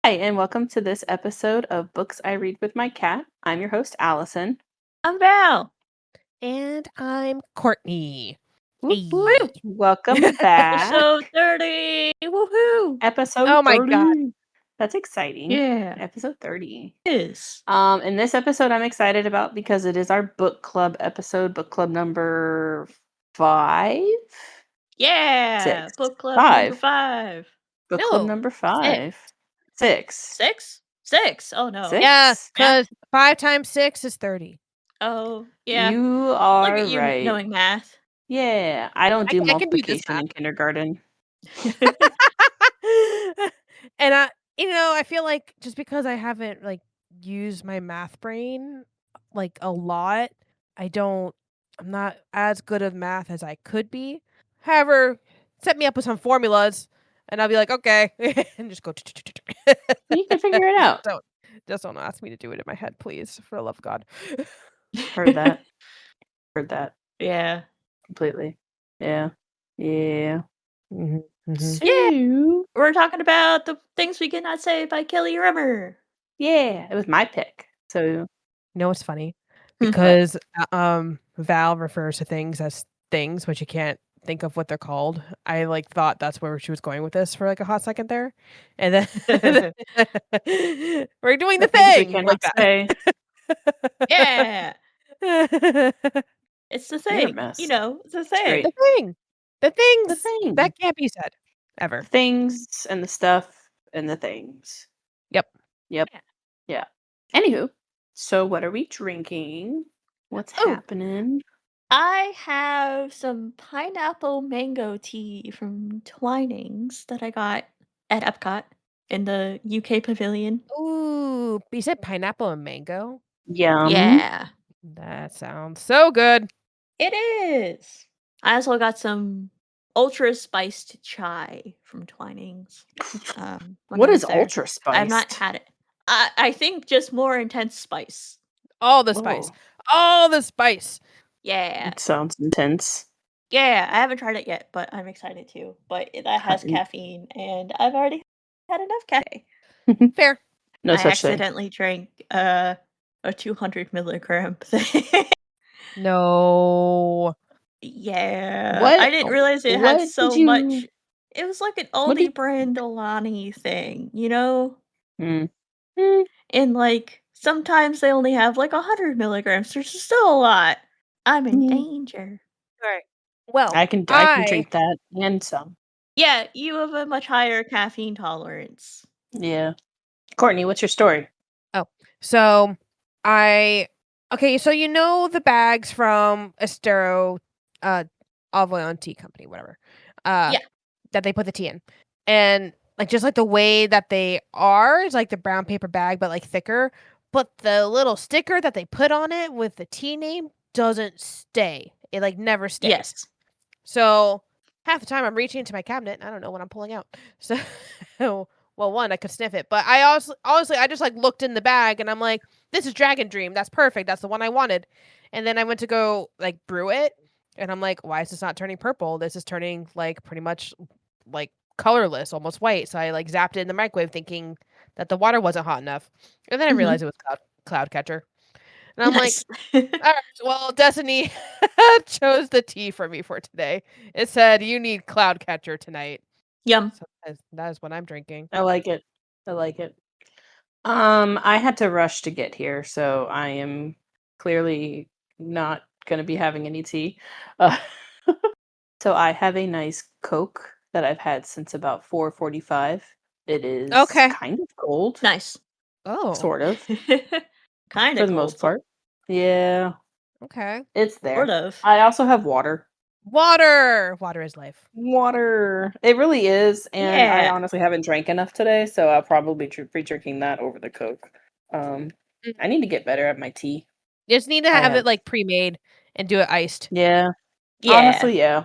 Hi, and welcome to this episode of Books I Read with My Cat. I'm your host, Allison. I'm Val. And I'm Courtney. Whoop, Hey. whoop. Welcome back. Episode 30. Woohoo! Episode Oh my 30. God. That's exciting. Yeah. Episode 30. It is. In this episode I'm excited about because it is our book club episode, book club number 5. Yeah. 6. Book club 5. number 5. Book club No, number 5. 6. 6? 6? Oh no. 6? Yeah, because 5 times 6 is 30. Oh, yeah. You Look are at you right. knowing math. Yeah, I don't do I can do this multiplication in kindergarten. And I feel like just because I haven't used my math brain a lot, I'm not as good at math as I could be. However, set me up with some formulas and I'll be like, okay, and just go. You can figure it out. Just don't ask me to do it in my head, please, for the love of God. Heard that. Heard that Yeah. completely. Yeah. Yeah. Mhm, mhm. So, We're talking about The Things We Cannot Say by Kelly Rimmer. yeah, it was my pick. So, You know what's funny? Because Val refers to things as things, but you can't think of what they're called. I thought that's where she was going with this for a hot second there, and then we're doing the things we thing cannot that. say. Yeah. It's the You're a thing. mess. You know, it's the It's great. thing. The things The thing. that can't be said ever. The things and the stuff and the things. Yep. Yeah. Anywho, so what are we drinking? What's happening? I have some pineapple mango tea from Twinings that I got at Epcot in the UK pavilion. Ooh, you said pineapple and mango? Yum. Yeah, That sounds so good. it is. I also got some ultra spiced chai from Twinings. when What I is was there. ultra spiced? I've not had it. I think just more intense spice. All the spice. Oh, All the spice. Yeah. it sounds intense. Yeah, I haven't tried it yet, but I'm excited to. But that has Haven't. caffeine, and I've already had enough caffeine. Fair. No I such thing. accidentally drank a 200 milligram thing. No. Yeah. What? I didn't realize it what had so did you- much. It was like an What did- oldie brand Alani thing, you know? Mm. And sometimes they only have 100 milligrams. There's still a lot. I'm in danger. All right. Well, I can drink that and some. Yeah, you have a much higher caffeine tolerance. Yeah. Courtney, what's your story? So so you know the bags from Estero Avalon Tea Company, whatever. Yeah. That they put the tea in. And just the way that they are is the brown paper bag, but thicker. But the little sticker that they put on it with the tea name doesn't stay. It never stays. Yes. So half the time I'm reaching into my cabinet, I don't know what I'm pulling out. So well, one, I could sniff it, but I also honestly I just looked in the bag and I'm like, this is Dragon Dream. That's perfect. That's the one I wanted. And then I went to go brew it, and I'm like, why is this not turning purple? This is turning pretty much colorless, almost white. So I zapped it in the microwave thinking that the water wasn't hot enough. And then I realized it was cloud catcher. And I'm Nice. all right, well, Destiny chose the tea for me for today. It said, you need cloud catcher tonight. Yum. So that is what I'm drinking. I like it. I had to rush to get here, so I am clearly not going to be having any tea. So I have a nice Coke that I've had since about 4:45. It is kind of cold. Nice. Oh. Sort of. Kind of For the most part. Yeah. Okay. It's there. Sort of. I also have water. Water is life. Water. It really is. And I Yeah. honestly haven't drank enough today, so I'll probably be drinking that over the Coke. I need to get better at my tea. You just need to have it pre-made and do it iced. Yeah. Yeah. Honestly, yeah.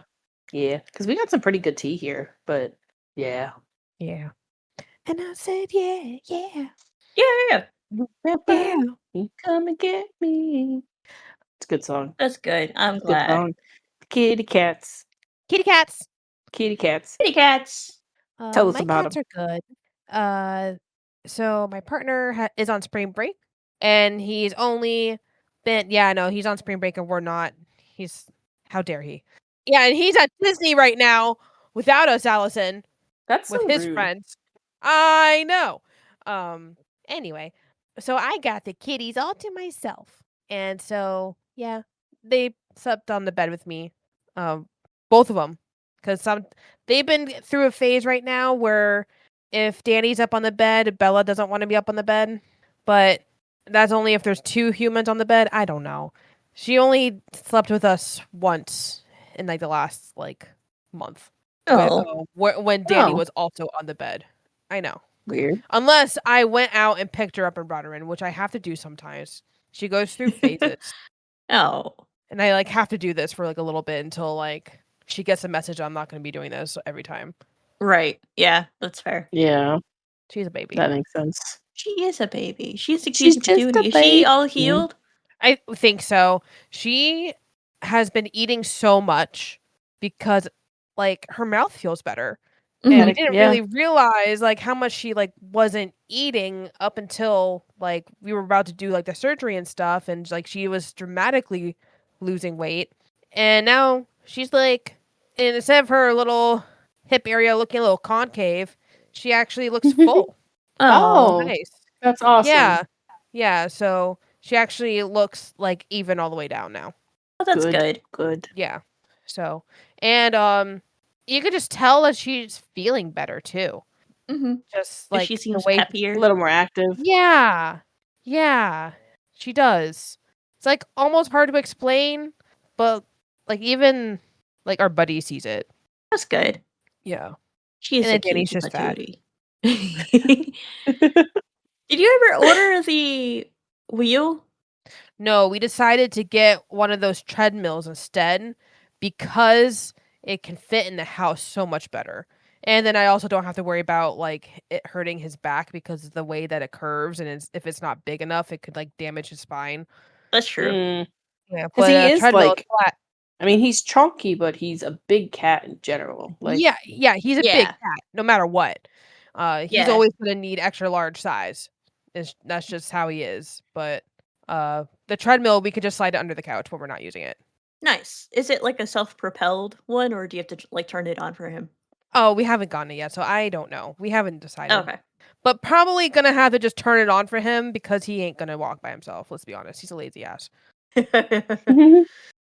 Yeah. Because we got some pretty good tea here, but yeah. Yeah. And I said, yeah. Yeah. Yeah. You come and get me. It's a good song. That's good. I'm Good glad. song. Kitty cats. Kitty cats. Kitty cats. Kitty cats. Tell us my about cats are good. So my partner is on spring break, and he's only been he's on spring break and we're not. He's how dare he? Yeah, and he's at Disney right now without us, Allison, That's with so his rude. friends. I know. Anyway, so I got the kitties all to myself. And so, yeah, they slept on the bed with me. Both of them, cuz they've been through a phase right now where if Danny's up on the bed, Bella doesn't want to be up on the bed, but that's only if there's two humans on the bed. I don't know. She only slept with us once in like the last like month Oh, when Danny Oh. was also on the bed. I know. Weird. Unless I went out and picked her up and brought her in, which I have to do sometimes. She goes through phases. oh, And I like have to do this for like a little bit until like she gets a message I'm not going to be doing this every time. right. Yeah, that's fair. Yeah, She's a baby. that makes sense. She is a baby. She's a She's cutie just a patootie. Is she all baby. healed? I think so. She has been eating so much because like her mouth feels better. And I Mhm. didn't Yeah. really realize like how much she like wasn't eating up until like we were about to do like the surgery and stuff, and like she was dramatically losing weight. And now she's like, and instead of her little hip area looking a little concave, she actually looks full. Oh, Oh, Nice. that's awesome. Yeah. Yeah, so she actually looks like even all the way down now. well, that's good. Good. Yeah. So, and you could just tell that she's feeling better too. Mm-hmm. Just like She the seems way A peppier. little more active. Yeah. Yeah. She does. It's like almost hard to explain, but like even like our buddy sees it. That's good. Yeah. She is And a then Danny's cutie just fat. patootie. Did you ever order the wheel? No, we decided to get one of those treadmills instead because it can fit in the house so much better. And then I also don't have to worry about like it hurting his back because of the way that it curves, and if it's not big enough, it could like damage his spine. That's true. Yeah, Because but he a is treadmill is like, flat. I mean, he's chunky, but he's a big cat in general. Like, Yeah, he's a big Yeah. cat, no matter what. He's Yeah. always gonna need extra large size. That's just how he is. But the treadmill we could just slide it under the couch when we're not using it. Nice. Is it like a self-propelled one, or do you have to like turn it on for him? Oh, we haven't gotten it yet, so I don't know. We haven't decided. Okay. But probably gonna have to just turn it on for him because he ain't gonna walk by himself. Let's be honest. He's a lazy ass.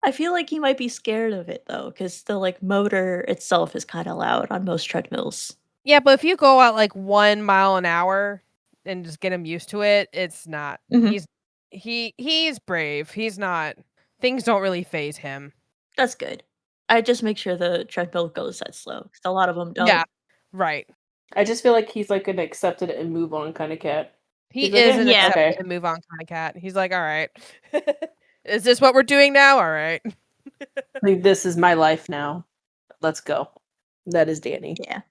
I feel like he might be scared of it though, because the like motor itself is kind of loud on most treadmills. Yeah, but if you go out like 1 mile an hour and just get him used to it, it's not. Mhm. He's brave. He's not. Things don't really phase him. That's good. I just make sure the treadmill goes that slow, because a lot of them don't. Yeah, right. I just feel like he's like an accept it and move on kind of cat. He He's like, is an Yeah. accept okay. it and move on kind of cat. He's like, all right. Is this what we're doing now? All right. Like, this is my life now. Let's go. That is Danny. Yeah.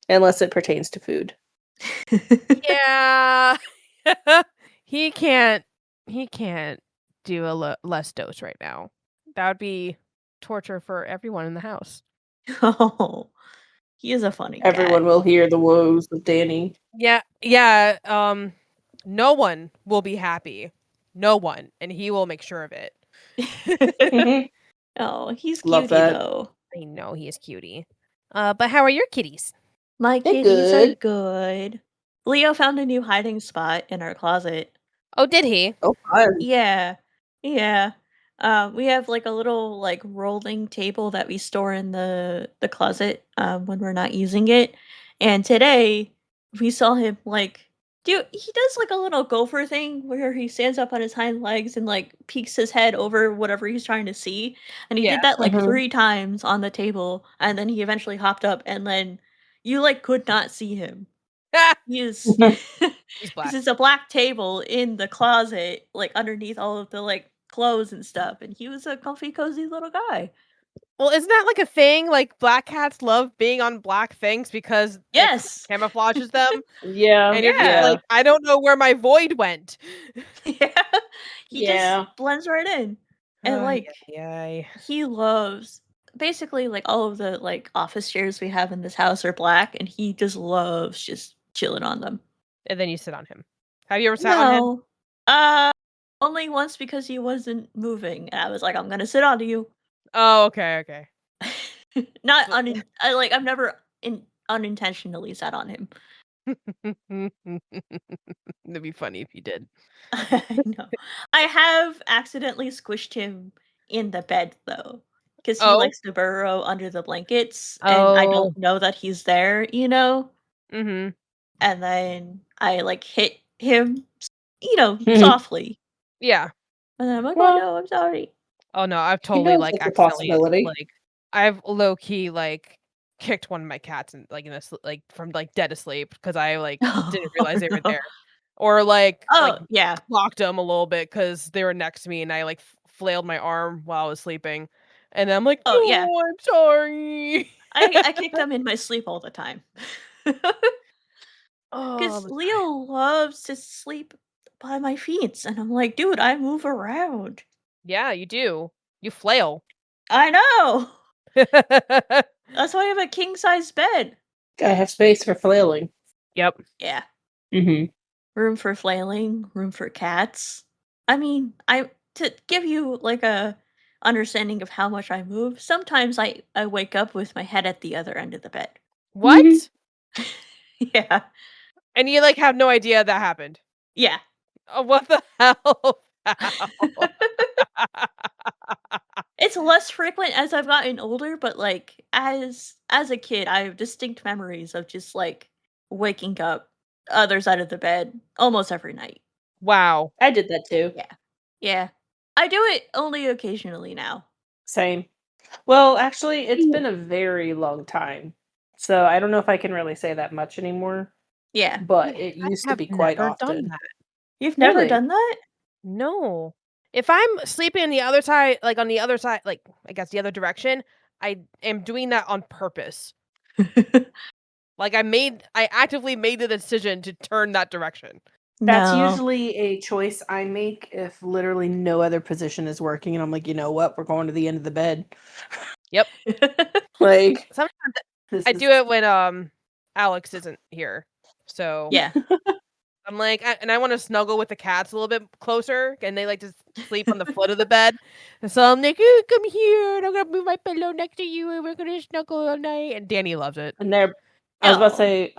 Unless it pertains to food. Yeah. he can't do a less dose right now. That would be torture for everyone in the house. Oh, he is a funny Everyone cat. will hear the woes of Danny. Yeah. No one will be happy. No one, and he will make sure of it. Oh, he's Love cutie that. though. I know he is cutie. But how are your kitties? My They're kitties are good. good. Leo found a new hiding spot in our closet. Oh, did he? Oh, fun. Yeah. Yeah. We have like a little like rolling table that we store in the closet when we're not using it. And today we saw him like he does like a little gopher thing where he stands up on his hind legs and like peeks his head over whatever he's trying to see. And he Yeah. did that like Mhm. 3 times on the table, and then he eventually hopped up, and then you like could not see him. He is He's black. because it's a black table in the closet, like underneath all of the like clothes and stuff, and he was a comfy, cozy little guy. Well, isn't that like a thing? Like black cats love being on black things because Yes. it camouflages them. Yeah. And you're just Yeah. like, I don't know where my void went. Yeah. He Yeah. just blends right in. And like yeah. he loves basically like all of the like office chairs we have in this house are black, and he just loves just chilling on them. and then you sit on him. Have you ever sat on him? No. Only once because he wasn't moving. And I was like, I'm gonna sit on you. Oh, okay. Not I've never unintentionally sat on him. That'd be funny if you did. I know. I have accidentally squished him in the bed though, because he Oh, likes to burrow under the blankets, and I oh, don't know that he's there, you know. mm-hmm. And then I like hit him, Mhm. softly, Yeah. and then I'm like, "Oh Well, no, I'm sorry." Oh no, I've you totally know like it's a accidentally possibility. like I've low key like kicked one of my cats and like like from like dead asleep because I like didn't Oh realize they were no. there, or like Oh yeah. blocked them a little bit because they were next to me and I like flailed my arm while I was sleeping, and then I'm like, Oh yeah. oh, I'm sorry. I kick them in my sleep all the time. Oh, Because Leo loves to sleep by my feet, and I'm like, dude, I move around. yeah, you do. You flail. I know. That's why I have a king size bed. Gotta have space for flailing. Yep. Yeah, Mm-hmm. room for flailing, room for cats. I mean, I to give you like a understanding of how much I move. Sometimes I wake up with my head at the other end of the bed. What? Yeah, And you like have no idea that happened. yeah. Oh, what the hell? How? It's less frequent as I've gotten older, but like as a kid, I have distinct memories of just like waking up other side of the bed almost every night. Wow. I did that too. Yeah. Yeah. I do it only occasionally now. Same. Well, actually, it's been a very long time. So I don't know if I can really say that much anymore, Yeah. but it I used to have be quite never done often. that. You've never Really? done that? No. If I'm sleeping on the other side, like on the other side, like I guess the other direction, I am doing that on purpose. Like I actively made the decision to turn that direction. That's No. usually a choice I make if literally no other position is working, and I'm like, you know what? We're going to the end of the bed. Yep. Like, Sometimes this I is do it when Alex isn't here. So Yeah. I'm like, and I want to snuggle with the cats a little bit closer, and they like to sleep on the foot of the bed. And so I'm like, "Ooh, come here, and I'm gonna move my pillow next to you, and we're gonna snuggle all night." And Danny loves it. and they're I was about to Oh. say,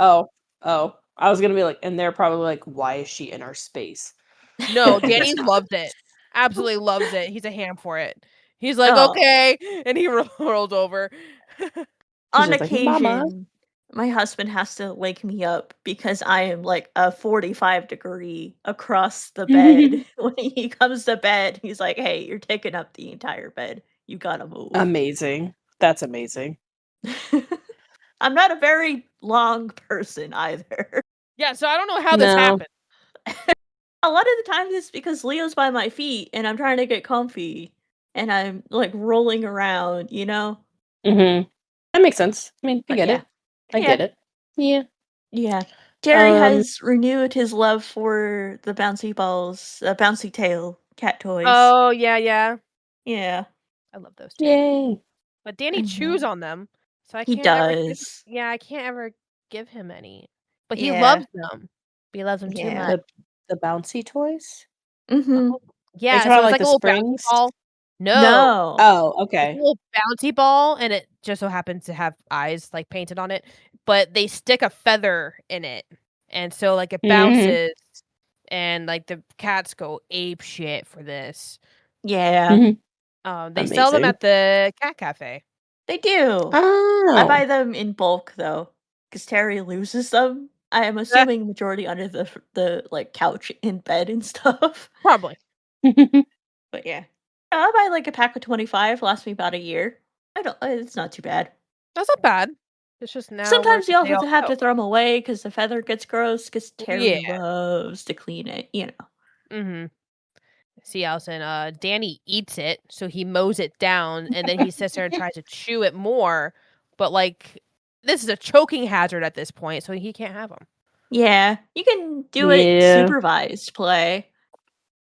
oh. I was gonna be like, and they're probably like, why is she in our space? No, And Danny guess not. loves it. Absolutely loves it. He's a ham for it. He's like, Oh. okay, and he rolled over. He's On just like, Mama. occasion, my husband has to wake me up because I am like a 45-degree across the bed. When he comes to bed, he's like, "Hey, you're taking up the entire bed. You gotta move." Amazing. That's amazing. I'm not a very long person either. Yeah, so I don't know how this No. happened. A lot of the times it's because Leo's by my feet and I'm trying to get comfy and I'm like rolling around, you know? Mhm. That makes sense. I mean, I But get yeah. it. I Yeah. get it. Yeah. Yeah. Jerry Um, has renewed his love for the bouncy balls, bouncy tail cat toys. Oh yeah. Yeah. I love those too. yay. But Danny I chews know. on them, so I He can't ever give. does. Yeah, I can't ever give him any. But he Yeah. loves them. But he loves them too Yeah. much. The bouncy toys? Mhm. Oh, Are you yeah. talking So about it's like like a the little bouncy springs? ball. No, No. Oh, it's a okay. little bouncy ball, and it just so happens to have eyes like painted on it. But they stick a feather in it, and so like it Mhm. bounces, and like the cats go ape shit for this. Yeah. Mhm. They sell them Amazing. at the cat cafe. They do. I Oh. buy them in bulk though, because Terry loses them. I am assuming majority under the like couch in bed and stuff. Probably. But yeah. I buy like a pack of 25, lasts me about a year. I don't it's not too bad. That's not bad. It's just now where Sometimes did you they also all have go? to throw them away because the feather gets gross. Because Terry Yeah. loves to clean it, you know. Mhm. See, Allison, Danny eats it, so he mows it down, and then he sits there and tries to chew it more, but, like, this is a choking hazard at this point, so he can't have them. Yeah, you can do it Yeah. supervised play.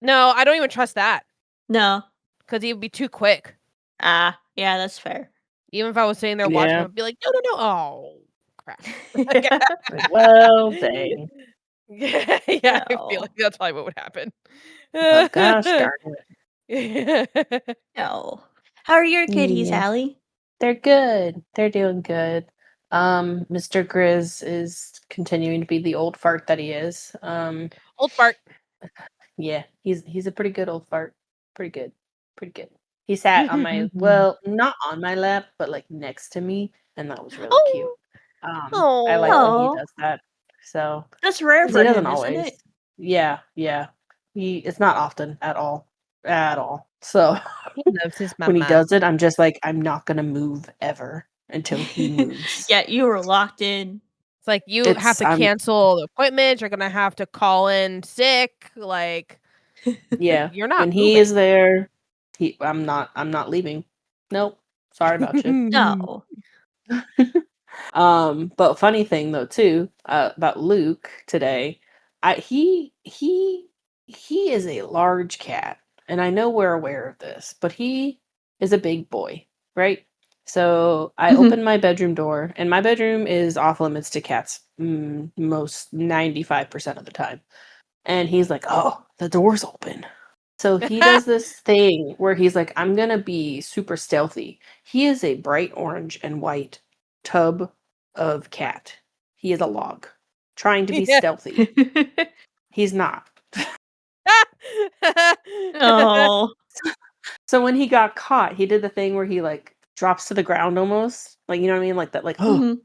No, I don't even trust that, No. because he would be too quick. Ah, yeah, that's fair. Even if I was sitting there watching Yeah. him, I'd be like, "No, no, no." Oh, crap. Yeah. Like, well, dang. Yeah, I feel No. like that's probably what would happen. Oh gosh darn it. No. How are your kitties, Yeah. Allie? They're good. They're doing good. Mr. Grizz is continuing to be the old fart that he is. Old fart. Yeah, he's a pretty good old fart. Pretty good. Pretty good. He sat on my well, not on my lap, but like next to me, and that was really cute. Oh, I like when he Oh, does that. So, that's rare 'cause he for doesn't him, isn't always. it? Yeah, yeah. It's not often at all. At all. So he loves his when he mama. does it, I'm just like, I'm not gonna move ever until he moves. Yeah, you were locked in. It's like you have It's to cancel the appointments. You're gonna have to call in sick. Like yeah. you're not When he moving. is there, I'm not leaving. Nope. Sorry about you. No. But funny thing though too, about Luke today, he is a large cat, and I know we're aware of this, but he is a big boy, right? So I Mhm. opened my bedroom door, and my bedroom is off limits to cats most 95% of the time. And he's like, "Oh, the door's open." So he does this thing where he's like, "I'm gonna be super stealthy." He is a bright orange and white tub of cat. He is a log trying to be Yeah. stealthy. He's not. Oh. So when he got caught, he did the thing where he like drops to the ground almost. Like, you know what I mean? Like that, like, oh. Mhm.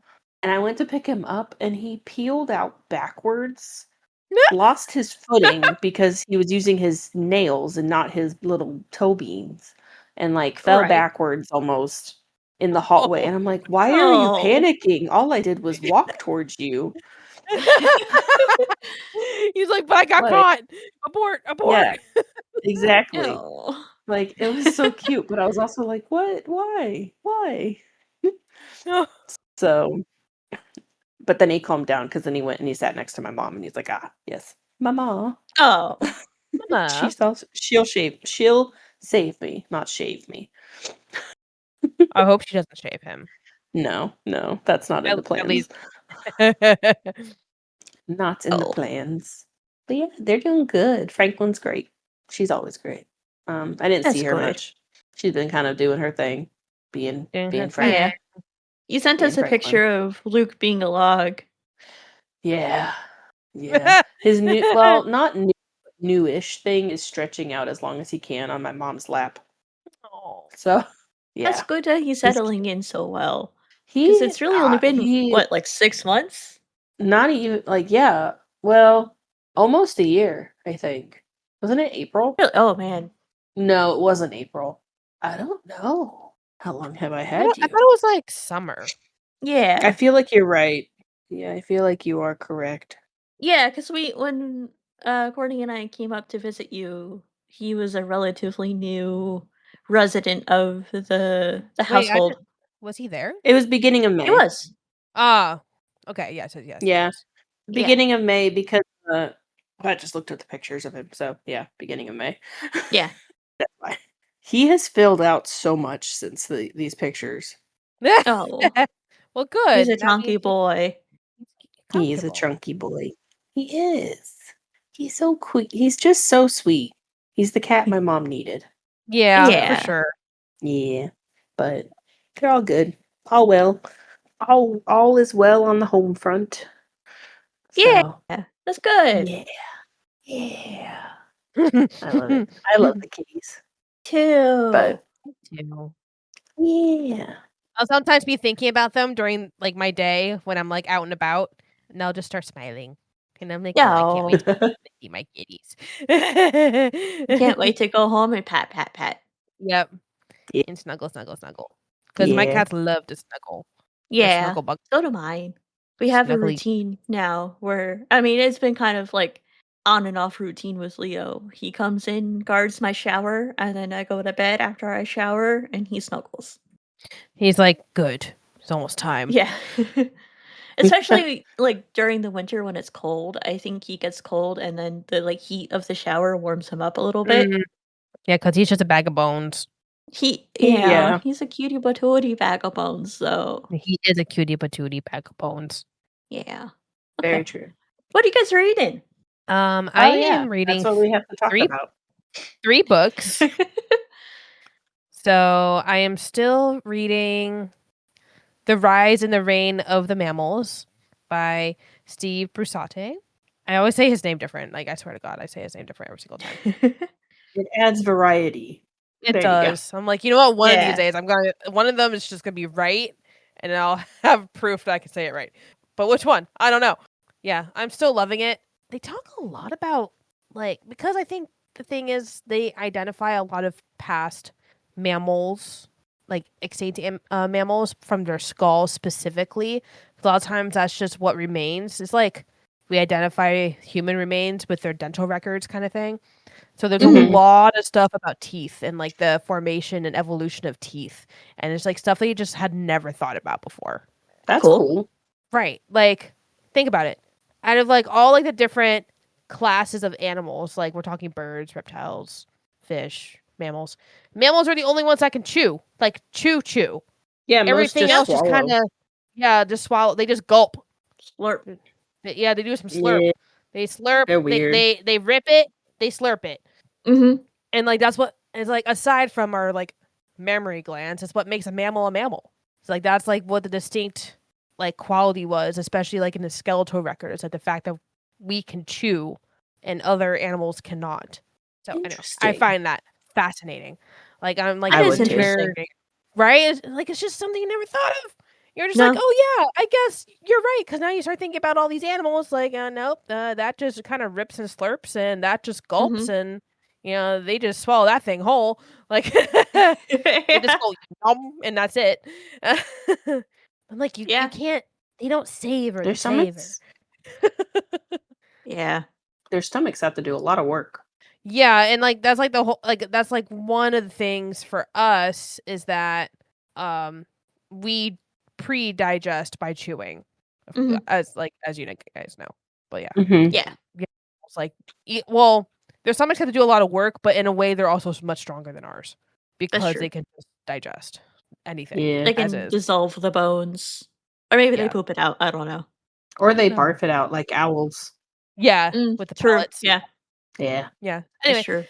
And I went to pick him up and he peeled out backwards, lost his footing because he was using his nails and not his little toe beans, and like fell Right. backwards almost in the hallway. Oh. And I'm like, why are you Oh. panicking? All I did was walk towards you. He's like, but I got Like, caught. Abort, abort. yeah, exactly. Oh. Like it was so cute, but I was also like, what? Why? Why? So, but then he calmed down because then he went and he sat next to my mom and he's like, ah, yes, mama. Oh. Mama. She'll save me, not shave me. I hope she doesn't shave him. No, no, that's not in the At plans. least. Not in the Oh. plans. But yeah, they're doing good. Franklin's great. She's always great. I didn't That's see her good. much. She's been kind of doing her thing, being Doing her Frank, Yeah. thing. You sent being us a Franklin. picture of Luke being a log. Yeah, yeah. His new, well, not new, newish thing is stretching out as long as he can on my mom's lap. Oh. So That's yeah, good that he's he's settling in so well. Because he it's really only been, he what, like 6 months? not even like yeah. Well, almost a year, I think. Wasn't it April? Really? Oh, man. No, it wasn't April. I don't know. How long have I had I thought you? it was like summer. I Yeah. feel like you're right. Yeah, I feel like you are correct. Yeah, because when Courtney and I came up to visit you, he was a relatively new resident of the Wait, I household. didn't. Was he there? It was beginning of He May. was. Ah. Okay. Yes. Yes. Yeah, Yes. Yeah. beginning of May because I just looked at the pictures of him. So yeah, beginning of May. Yeah. That's why. He has filled out so much since these pictures. Oh, Well, he's good. a That chunky means boy. he's He is a comfortable. chunky boy. He is. He's so quick. He's just so sweet. He's the cat my mom needed. Yeah, for So Yeah. sure. yeah, but they're all good. All well. All is well on the home front. Yeah. So That's good. yeah, yeah. I love it. I love the kitties. Too. But Too. yeah. I'll sometimes be thinking about them during like my day when I'm like out and about, and I'll just start smiling. And I'm like, oh, I can't wait to see my kitties. Can't wait to go home and pat, pat, pat. Yep. Yeah. And snuggle, snuggle, snuggle. Because my Yeah. cats love to snuggle. They're Yeah, snuggle bug so do mine. We have a snuggly. routine now where, I mean, it's been kind of like on and off routine with Leo. He comes in, guards my shower, and then I go to bed after I shower, and he snuggles. He's like, good. It's almost time. Yeah. Especially like during the winter when it's cold. I think he gets cold, and then the like heat of the shower warms him up a little bit. Mm. Yeah, because he's just a bag of bones. Yeah, Yeah. he's a cutie patootie bag of bones, so He is a cutie patootie bag of bones. yeah. Very Okay. true. What are you guys reading? I am reading That's what we have to talk three about. 3 books. So I am still reading The Rise and the Reign of the Mammals by Steve Brusatte. I always say his name different. Like, I swear to God, I say his name different every single time. It adds variety. It There you go. does. I'm like, you know what? One of these Yeah. days, one of them is just gonna be right, and I'll have proof that I can say it right. But which one? I don't know. Yeah, I'm still loving it. They talk a lot about, like, because I think the thing is they identify a lot of past mammals, like extinct mammals from their skulls specifically. A lot of times that's just what remains. It's like we identify human remains with their dental records kind of thing. So there's a lot of stuff about teeth and like the formation and evolution of teeth. And it's like stuff that you just had never thought about before. That's Cool. cool. Right. Like, think about it. Out of like all like the different classes of animals, like we're talking birds, reptiles, fish, mammals. Mammals are the only ones that can chew. Like chew. Yeah, most Everything just else just swallow. kind of just swallow. They just gulp. Slurp. But yeah, they do some slurp. Yeah, They slurp. they're weird. They rip it. They slurp it. Mm-hmm. And like that's what is like aside from our like mammary glands, it's what makes a mammal a mammal. It's like that's like what the distinct like quality was, especially like in the skeletal records, like the fact that we can chew and other animals cannot. So anyway, I Interesting. find that fascinating. Like I'm like That is looking interesting. nerd, right? It's just something you never thought of. You're just No. like, oh yeah, I guess you're right. Because now you start thinking about all these animals. Like, nope, that just kind of rips and slurps, and that just gulps, and they just swallow that thing whole. Like, they just go yum, and that's it. I'm like, you can't. They don't savor Their the savor. stomachs, Yeah. their stomachs have to do a lot of work. Yeah, and like that's like the whole like that's like one of the things for us is that we pre-digest by chewing, Mhm. as you guys know. But yeah, Mm-hmm. Yeah. it's like well, their stomachs have to do a lot of work, but in a way they're also much stronger than ours because true. they can just digest anything. Yeah. They as can is. dissolve the bones. Or maybe they Yeah. poop it out. I don't know. Or they No. barf it out like owls. Yeah, with the True. pellets. Yeah. Yeah. Yeah. That's Anyway, true.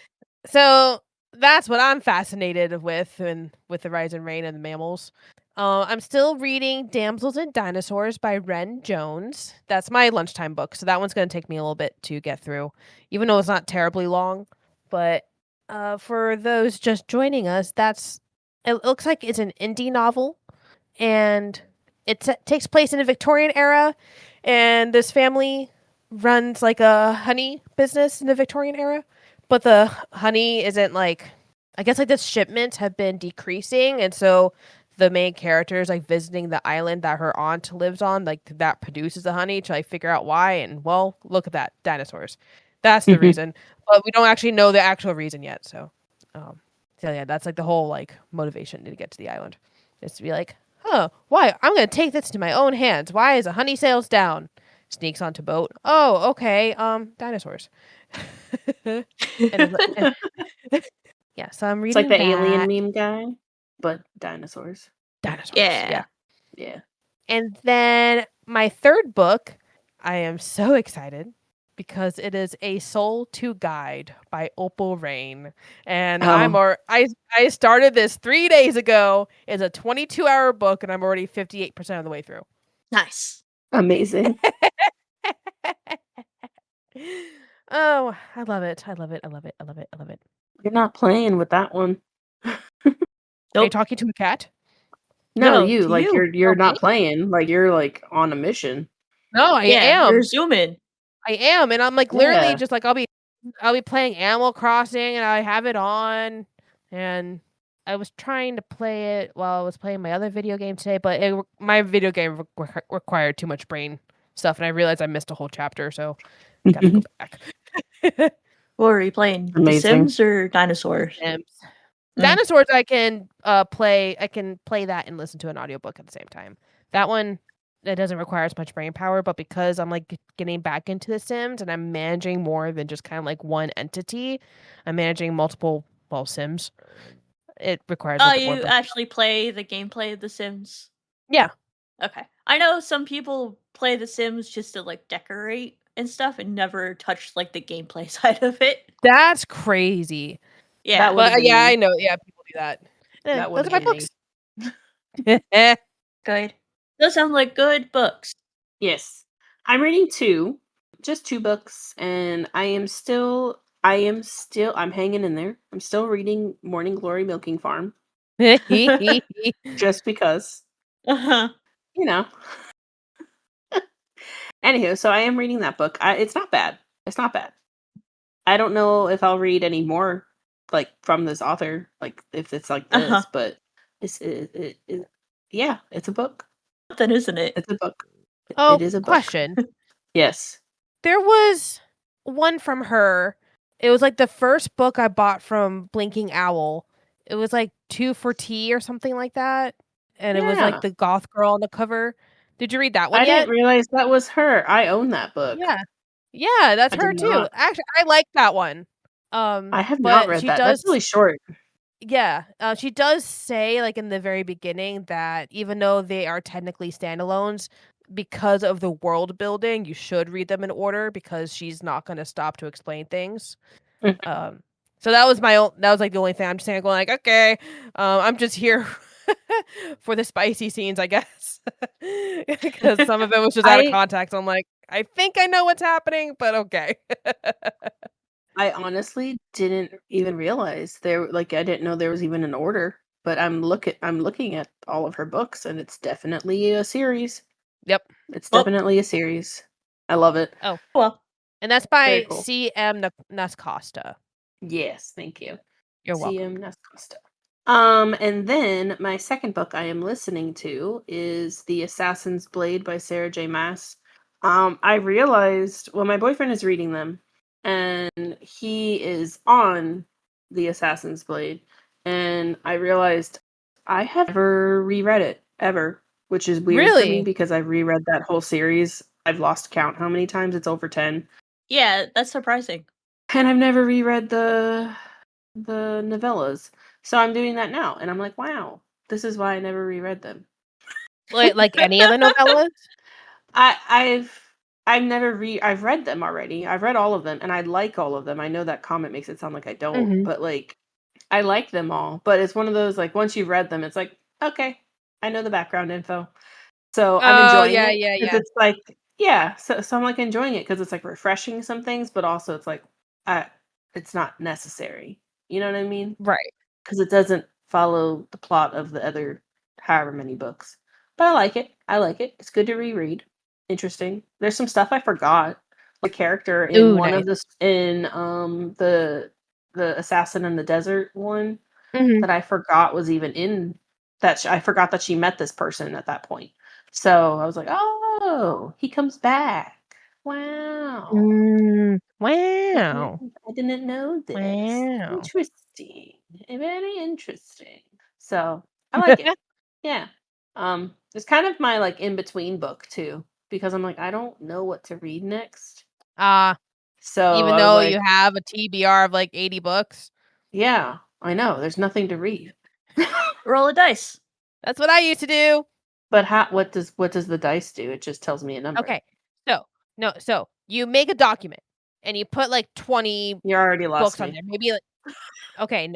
so that's what I'm fascinated with, and with the Rise and Reign of the Mammals. I'm still reading Damsels and Dinosaurs by Wren Jones. That's my lunchtime book, so that one's going to take me a little bit to get through, even though it's not terribly long. But for those just joining us, it looks like it's an indie novel, and it takes place in the Victorian era, and this family runs like a honey business in the Victorian era, but the honey isn't like, I guess like the shipments have been decreasing, and so the main character is like visiting the island that her aunt lives on, like that produces the honey to like figure out why, and well, look at that, dinosaurs. That's the reason, but we don't actually know the actual reason yet. So yeah, that's like the whole like motivation to get to the island is to be like, huh, why? I'm gonna take this into my own hands. Why is the honey sales down? Sneaks onto boat. Oh, okay. Dinosaurs. Yeah, so I'm It's reading like the that. alien meme guy, but dinosaurs. Dinosaurs. Yeah. Yeah. And then my third book, I am so excited because it is A Soul to Guide by Opal Reyne. And I started this 3 days ago. It's a 22-hour book, and I'm already 58% of the way through. Nice. Amazing. Oh, I love it. I love it. I love it. I love it. I love it. You're not playing with that one. Are you Nope. talking to a cat? No, No, you to like you. you're not me? playing. Like you're like on a mission. No, I Yeah, am. you're zooming. I am, and I'm like literally Yeah. just like I'll be playing Animal Crossing, and I have it on, and I was trying to play it while I was playing my other video game today, but my video game required too much brain stuff, and I realized I missed a whole chapter, so I gotta go back. What are you playing? The Amazing. Sims or Dinosaurs? Sims. Mm. Dinosaurs, I can play. I can play that and listen to an audiobook at the same time. That one, that doesn't require as much brain power, but because I'm like getting back into The Sims and I'm managing more than just kind of like one entity, I'm managing multiple Sims. It requires. Oh, a bit more you brain. actually play the gameplay of The Sims? Yeah. Okay. I know some people play The Sims just to like decorate, and stuff and never touched like the gameplay side of it. That's crazy. Yeah. That would've But yeah, been I know. Yeah, people do that. that Those would've are my been me. books. Good. Those sound like good books. Yes. I'm reading 2, just 2 books, and I'm hanging in there. I'm still reading Morning Glory Milking Farm, just because, Uh-huh. you know. Anywho, so I am reading that book. It's not bad. It's not bad. I don't know if I'll read any more, like, from this author, like, if it's like Uh-huh. this, but yeah, it's a book. Then isn't it? It's a book. Oh, It is a book. question. Yes. There was one from her. It was like the first book I bought from Blinking Owl. It was like 2 for Tea or something like that. And it was like Yeah. the goth girl on the cover. Did you read that one I yet? didn't realize that was her. I own that book. Yeah. Yeah, that's I did her too. not. Actually, I like that one. I have not But read she that. That's does really short. yeah, she does say, like, in the very beginning that even though they are technically standalones, because of the world building, you should read them in order because she's not gonna stop to explain things. Mhm. So that was, like, the only thing I'm just saying going like, "Okay, I'm just here for the spicy scenes, I guess." Because some of it was just out of I context. I'm like, "I think I know what's happening, but okay." I honestly didn't even realize I didn't know there was even an order, but I'm looking at all of her books and it's definitely a series. Yep. It's Well, definitely a series. I love it. Oh, well, and that's Very by cool. C.M. Nascosta. Yes, thank you. You're welcome. C.M. Nascosta. And then my second book I am listening to is The Assassin's Blade by Sarah J. Maas. I realized, well, my boyfriend is reading them, and he is on The Assassin's Blade, and I realized I have never reread it ever, which is weird for me Really? because I've reread that whole series. I've lost count how many times. It's over 10. yeah, that's surprising. And I've never reread the novellas. So I'm doing that now, and I'm like, wow, this is why I never reread them. Like any of the novellas? I I've I've read them already. I've read all of them, and I like all of them. I know that comment makes it sound like I don't, Mhm. but like I like them all. But it's one of those like once you've read them, it's like okay, I know the background info, so I'm Oh, enjoying yeah, it yeah, because yeah. it's like yeah, so I'm like enjoying it because it's like refreshing some things, but also it's like I it's not necessary. You know what I mean? Right. Because it doesn't follow the plot of the other however many books. But I like it. I like it. It's good to reread. Interesting. There's some stuff I forgot. Like character in Ooh, one nice. of the Assassin in the Desert one Mhm. that I forgot was even in I forgot that she met this person at that point. So I was like, "Oh, he comes back. Wow." Wow. I didn't know this. Wow. Interesting. Very interesting. So I like it. Yeah. It's kind of my like in between book too, because I'm like, I don't know what to read next. Ah, So even I was though you like, have a TBR of, like, 80 books? yeah, I know. There's nothing to read. Roll a dice. That's what I used to do. But what does the dice do? It just tells me a number. Okay. So you make a document, and you put, like, 20 You already lost books on me. there. Maybe, like okay,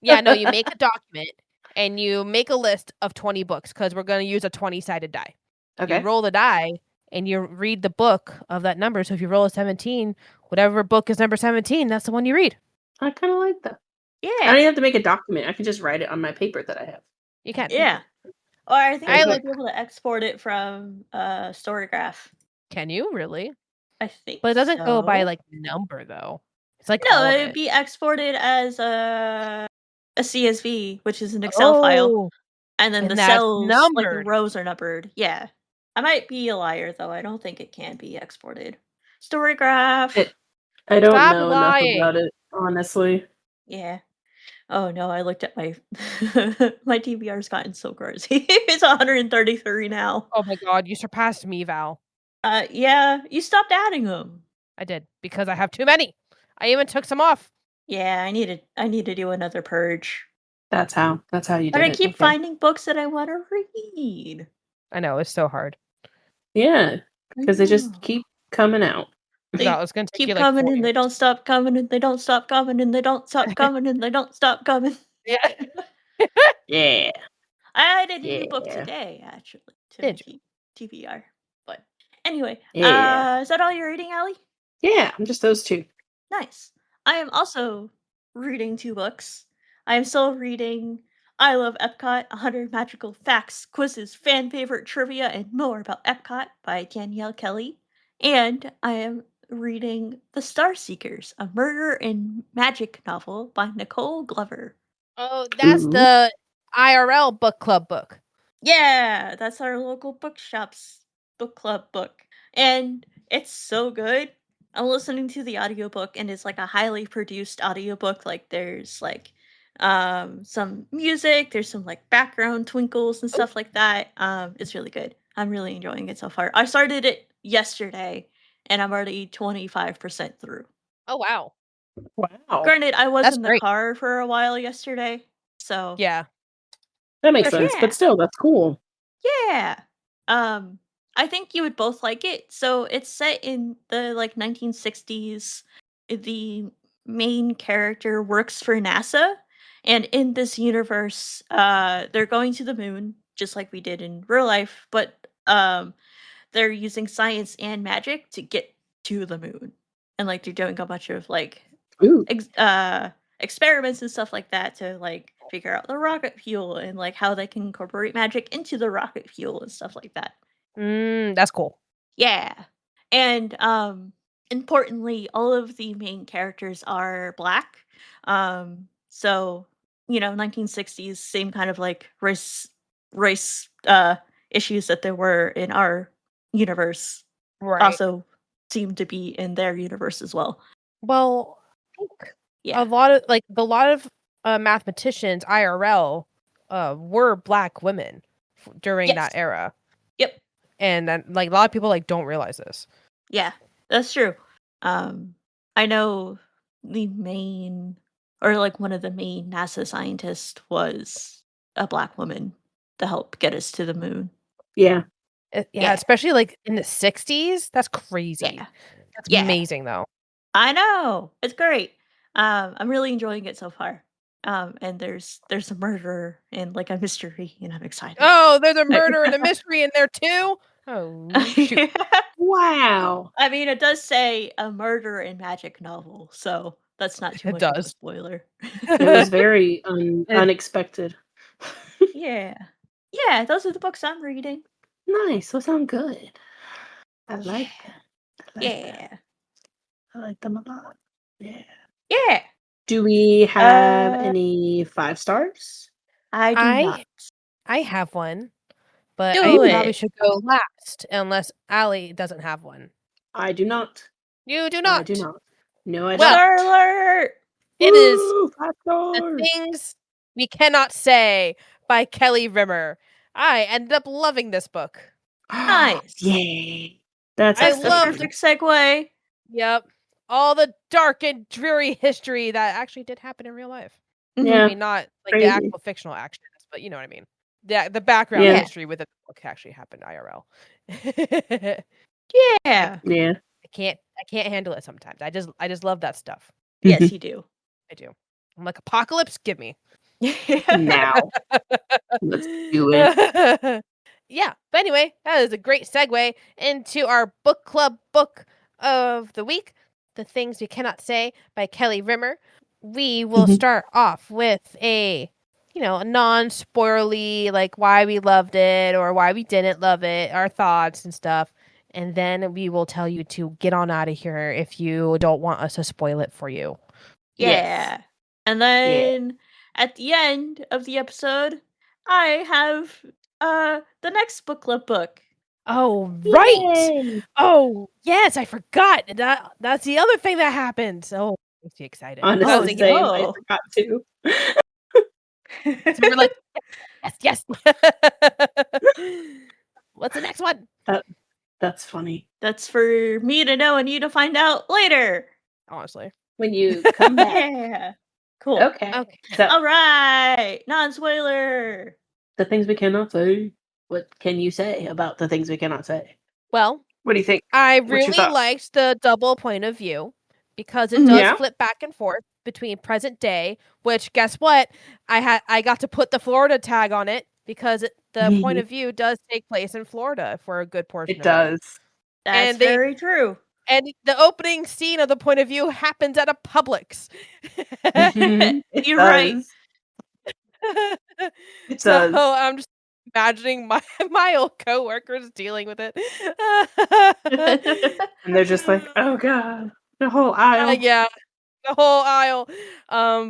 yeah, no, you make a document, and you make a list of 20 books because 'cause we're gonna use a 20-sided die. You Okay. roll the die, and you read the book of that number, so if you roll a 17, whatever book is number 17, that's the one you read. I kind of like that. I don't Yeah. even have to make a document. I can just write it on my paper that I have. You can. Yeah. Or I think Very I you good. like might be able to export it from Storygraph. Can you really? I think But it doesn't go by, so. like, number, though. It's, like, No, all of it'd it. be exported as a CSV, which is an Excel file, Oh, and then the and that's cells, like the numbered. rows are numbered. Yeah. I might be a liar though. I don't think it can be exported. Storygraph. It, I don't Stop know enough about lying. it, honestly. Yeah. Oh no, I looked at my my TBR's gotten so crazy. It's 133 now. Oh my god, you surpassed me, Val. Yeah, you stopped adding them. I did, because I have too many. I even took some off. Yeah, I need to do another purge. That's how you But did I it. keep Okay. finding books that I want to read. I know, it's so hard. Yeah, I because they just know. keep coming out. I thought it was gonna take keep you like coming 4 and they years. don't stop coming and they don't stop coming and they don't stop coming and they don't stop coming. Yeah. Yeah. I did a new book Yeah. today, actually, to Did keep TBR. But anyway, Yeah. is that all you're reading, Allie? Yeah, I'm just those two. Nice. I am also reading 2 books. I am still reading I Love Epcot, 100 Magical Facts, Quizzes, Fan Favorite Trivia, and More About Epcot by Danielle Kelly. And I am reading The Starseekers, a murder and magic novel by Nicole Glover. Oh, that's Ooh. the IRL book club book. Yeah, that's our local bookshop's book club book. And it's so good. I'm listening to the audiobook and it's like a highly produced audiobook. Like there's like some music, there's some like background twinkles and stuff like that. It's really good. I'm really enjoying it so far. I started it yesterday and I'm already 25% through. Oh, wow. Wow. Granted, I was That's in the great. car for a while yesterday. So Yeah. That makes For sense, sure. but still, that's cool. yeah. I think you would both like it. So it's set in the like 1960s. The main character works for NASA, and in this universe, they're going to the moon just like we did in real life, but they're using science and magic to get to the moon. And like they're doing a bunch of like Ooh. experiments and stuff like that to like figure out the rocket fuel and like how they can incorporate magic into the rocket fuel and stuff like that. That's cool. Yeah. And importantly, all of the main characters are black. So, 1960s, same kind of like race issues that there were in our universe Right. also seem to be in their universe as well. Well, I think Yeah. a lot of mathematicians IRL were black women during that Yes. era. Yep. And then like a lot of people like don't realize this. Yeah, that's true. I know the main or like one of the main NASA scientists was a black woman to help get us to the moon. Yeah. Yeah, Yeah. especially like in the 60s. That's crazy. Yeah. That's Yeah. amazing though. I know. It's great. I'm really enjoying it so far. And there's a murder and like a mystery and I'm excited. Oh, there's a murder and a mystery in there too. Oh shoot. Wow. I mean, it does say a murder and magic novel, so that's not too It much of a does. spoiler. It was very It- unexpected. Yeah. Yeah, those are the books I'm reading. Nice. Those sound good. I like Yeah. that. I like Yeah. that. I like them a lot. Yeah. Yeah. Do we have Uh, any 5 stars? I do not. I have one, but Do I it. probably should go last unless Allie doesn't have one. I do not. You do not. I do not. No, I Well, don't. Spoiler alert! It is Woo, 5 The stars. Things We Cannot Say by Kelly Rimmer. I ended up loving this book. Nice. Yay. That's I That's the loved- perfect segue. Yep. All the dark and dreary history that actually did happen in real life. Mhm. Yeah. I mean, not like Crazy. the actual fictional actions, but you know what I mean. The background Yeah. history within the book actually happened IRL. Yeah. Yeah. I can't handle it sometimes. I just love that stuff. Yes, you do. I do. I'm like, apocalypse, give me. Now. Let's do it. Yeah, but anyway, that is a great segue into our book club book of the week, The Things We Cannot Say by Kelly Rimmer. We will Mhm. start off with a non-spoilerly, like why we loved it or why we didn't love it, our thoughts and stuff. And then we will tell you to get on out of here if you don't want us to spoil it for you. Yeah. Yes. And then at the end of the episode, I have the next book club book. Oh, right. Yay. Oh, yes, I forgot. That's the other thing that happened. Oh, makes me excited. I was Honestly, thinking, same. I no. forgot too. so we're like, yes. What's the next one? That's funny. That's for me to know and you to find out later. Honestly. When you come back. Yeah. Cool. Okay. Okay. So, All right. Non-spoiler. the things we cannot say. What can you say about the things we cannot say? Well, What do you think? I What's your really thoughts? liked the double point of view because it Mhm. does Yeah. flip back and forth between present day, which guess what? I got to put the Florida tag on it because the point of view does take place in Florida for a good portion It of it. does. That's And they very true. and the opening scene of the point of view happens at a Publix. It You're right. does. It So does. I'm just imagining my old coworkers dealing with it. And they're just like, oh god, the whole aisle. Yeah, the whole aisle.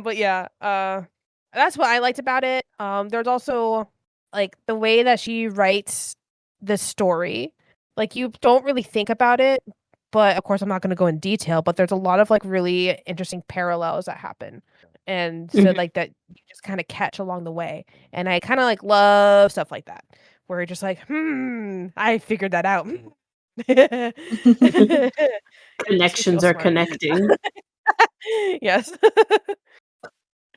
But yeah, that's what I liked about it. There's also like the way that she writes the story. Like you don't really think about it, but of course I'm not going to go in detail. But there's a lot of like really interesting parallels that happen, and so Mhm. like that you just kind of catch along the way. And I kind of like love stuff like that, where you're just like, I figured that out. It makes me feel Connections are smart. connecting. Yes.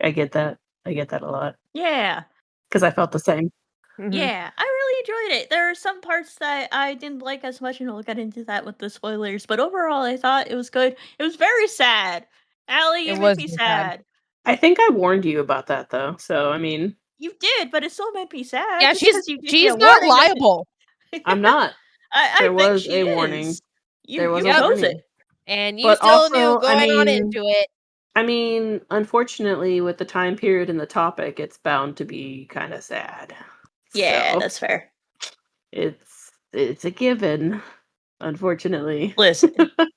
I get that. I get that a lot Yeah. because I felt the same. Mhm. Yeah, I really enjoyed it. There are some parts that I didn't like as much, and we'll get into that with the spoilers. But overall, I thought it was good. It was very sad. Allie, It you made was me very sad. sad. I think I warned you about that though. So I mean, You did, but it still made me sad Yeah, just because you gave me she's a not warning. liable. I'm not. I There think was she a warning. is. You There was you a Yep. chose it. warning. And you But still knew also, going on into it. I mean, unfortunately, with the time period and the topic, it's bound to be kind of sad. Yeah, So that's fair. it's a given. Unfortunately, Listen, I'm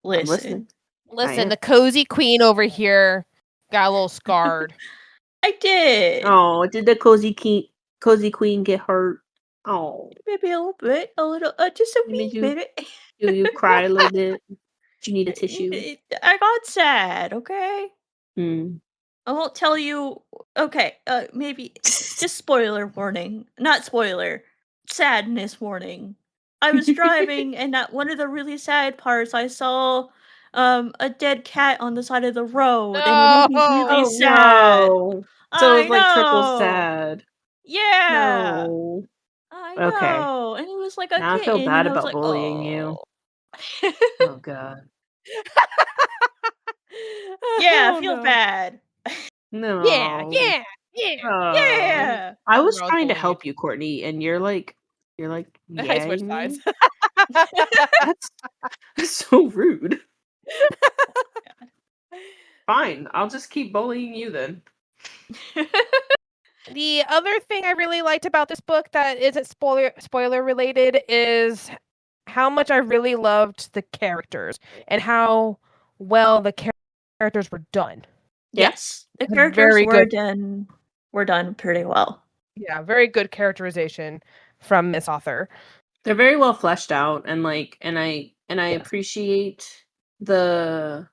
listen. listening. Listen, the cozy queen over here got a little scarred. I did. Oh, did the cozy queen get hurt? Oh, Maybe a little bit, just a wee bit. do you cry a little bit? Do you need a tissue? I got sad. Okay. Hmm. I won't tell you. Okay, maybe just spoiler warning. Not spoiler. Sadness warning. I was driving, and at one of the really sad parts, I saw a dead cat on the side of the road, and it made me really Oh sad. no! So it I was like triple know. sad. Yeah, No. I Okay. know. And it was like a Now I feel kitten, bad and I was about like, bullying you. oh. Oh god. Yeah, Oh I feel no. bad. Yeah, No. yeah, yeah. Oh. Yeah. I was I was trying to bullying you. help you, Courtney, and you're like I switched yagging sides. me. That's so rude. Fine, I'll just keep bullying you then. The other thing I really liked about this book that isn't spoiler related is how much I really loved the characters and how well the characters were done. Yeah. Yes, the Had characters very were good, done pretty well. yeah, very good characterization from Miss Author. They're very well fleshed out and I Yes. appreciate the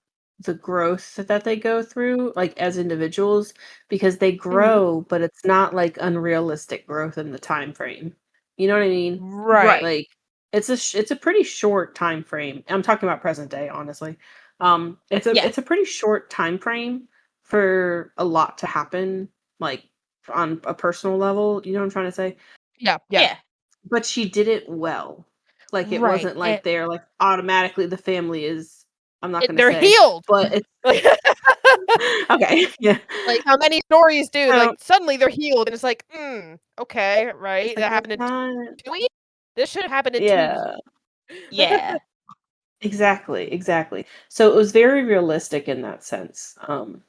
growth that they go through like as individuals because they grow but it's not like unrealistic growth in the time frame. You know what I mean? Right. Like it's a pretty short time frame. I'm talking about present day honestly. Yeah. It's a pretty short time frame for a lot to happen like on a personal level, you know what I'm trying to say? Yeah. Yeah. But she did it well. Like, it Right. wasn't like they're, like, automatically the family is I'm not gonna They're say, healed. but it's okay, yeah. Like how many stories do So, like suddenly they're healed and it's like, okay, it's right? like, That that's happened in not 2 weeks. This should have happened in 2 weeks. yeah, Yeah. exactly. So, it was very realistic in that sense,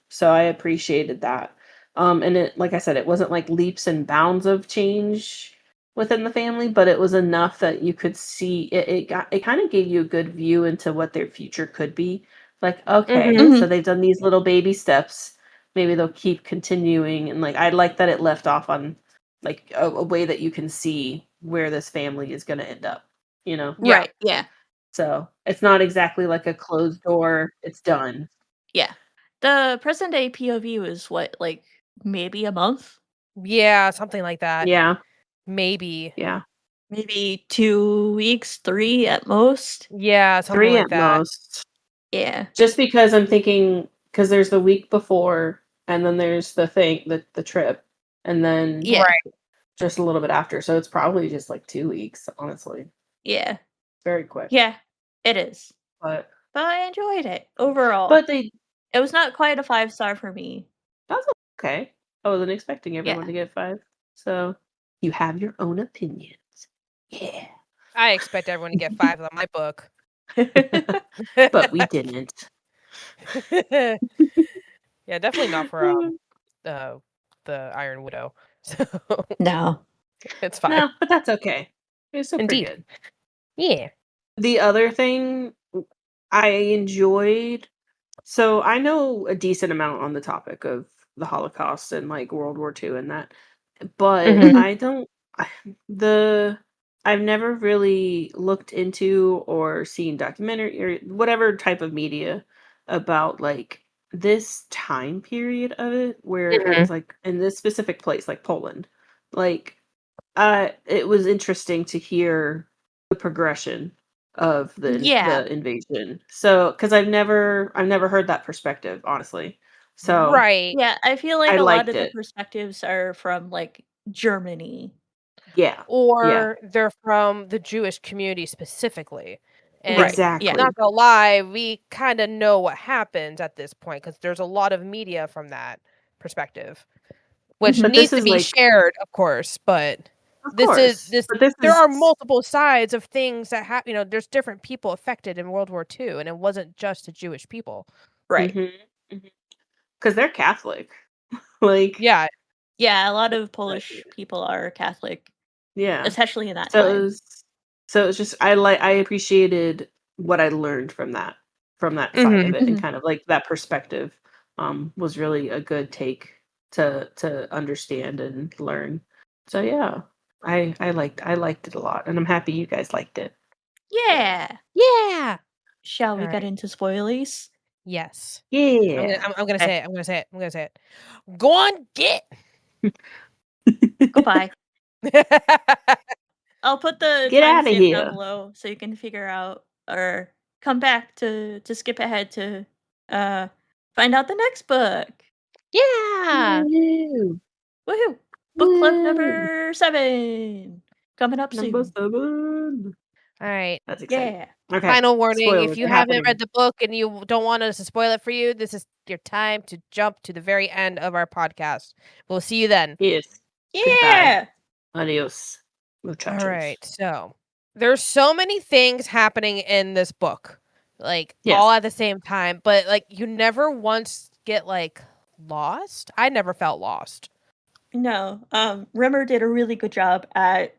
so I appreciated that, and it like I said, it wasn't, like, leaps and bounds of change within the family, but it was enough that you could see it kinda gave you a good view into what their future could be. Like, okay, Mhm. so Mhm. they've done these little baby steps, maybe they'll keep continuing, and, like, I like that it left off on, like, a way that you can see where this family is gonna end up, you know? Yeah. Right. Yeah. So, it's not exactly like a closed door, it's done. Yeah. The present day POV was what, like maybe a month? Yeah, something like that. Yeah, Maybe. yeah. Maybe 2 weeks, 3 at most? Yeah, something 3 like at that. most. Yeah. Just because I'm thinking, because there's the week before, and then there's the trip, and then Yeah. Right. just a little bit after, so it's probably just, like, 2 weeks, honestly. Yeah. very quick. Yeah, it is. But I enjoyed it overall. but they It was not quite a 5-star for me. that's okay. I wasn't expecting everyone Yeah. to get 5. So you have your own opinions. Yeah. I expect everyone to get 5 on my book. But we didn't. Yeah, definitely not for the Iron Widow. So No. it's fine. No, but that's okay. It's still pretty Indeed. good. Yeah. The other thing I enjoyed, so I know a decent amount on the topic of the Holocaust and like World War II and that, but Mhm. I don't the I've never really looked into or seen documentary or whatever type of media about like this time period of it where it Mhm. was like in this specific place like Poland. Like it was interesting to hear the progression of Yeah. the invasion. So, because I've never heard that perspective, honestly. So Right. Yeah, I feel like I a lot liked of the it. perspectives are from, like, Germany. Yeah, yeah, Or they're from the Jewish community specifically. And Right, yeah. exactly. not gonna lie, we kind of know what happens at this point because there's a lot of media from that perspective, which Mhm. But this needs to is be like, shared, of course. But of this is course, this. but this There is are multiple sides of things that happen. There's different people affected in World War II, and it wasn't just the Jewish people. Right. because they're Catholic. Like, Yeah. Yeah, a lot of Polish people are Catholic, yeah. especially in that So time. it was just I appreciated what I learned from that side of Mhm. it and Mhm. kind of like that perspective was really a good take to understand and learn. So yeah, I liked it a lot and I'm happy you guys liked it. Yeah. Yeah. Shall we All get right. into spoilies? Yes. Yeah. I'm gonna Okay. say it. I'm gonna say it. I'm gonna say it. Go on, get. Goodbye. I'll put the Get out of timestamp down here. below so you can figure out or come back to skip ahead to uh find out the next book. Yeah. Woo. Woohoo! Book club Woo. number 7 coming up Number soon. 7. All right. That's exciting. Yeah. Okay. Final warning: if Spoilers you are haven't happening. read the book and you don't want us to spoil it for you, this is your time to jump to the very end of our podcast. We'll see you then. Yes. Goodbye. Yeah. Adios, All muchachos. right. So there's so many things happening in this book, like Yes. all at the same time, but like you never once get like lost. I never felt lost. No. Rimmer did a really good job at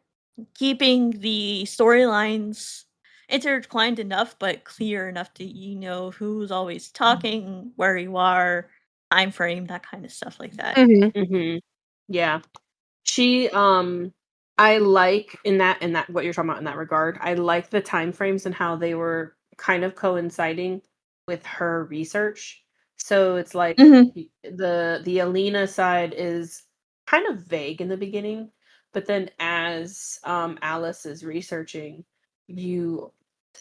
keeping the storylines intertwined enough but clear enough to who's always talking, where you are, time frame, that kind of stuff like that. Mhm. Yeah. She I like in that what you're talking about in that regard. I like the time frames and how they were kind of coinciding with her research. So it's like Mhm. the Alina side is kind of vague in the beginning, but then as Alice is researching, you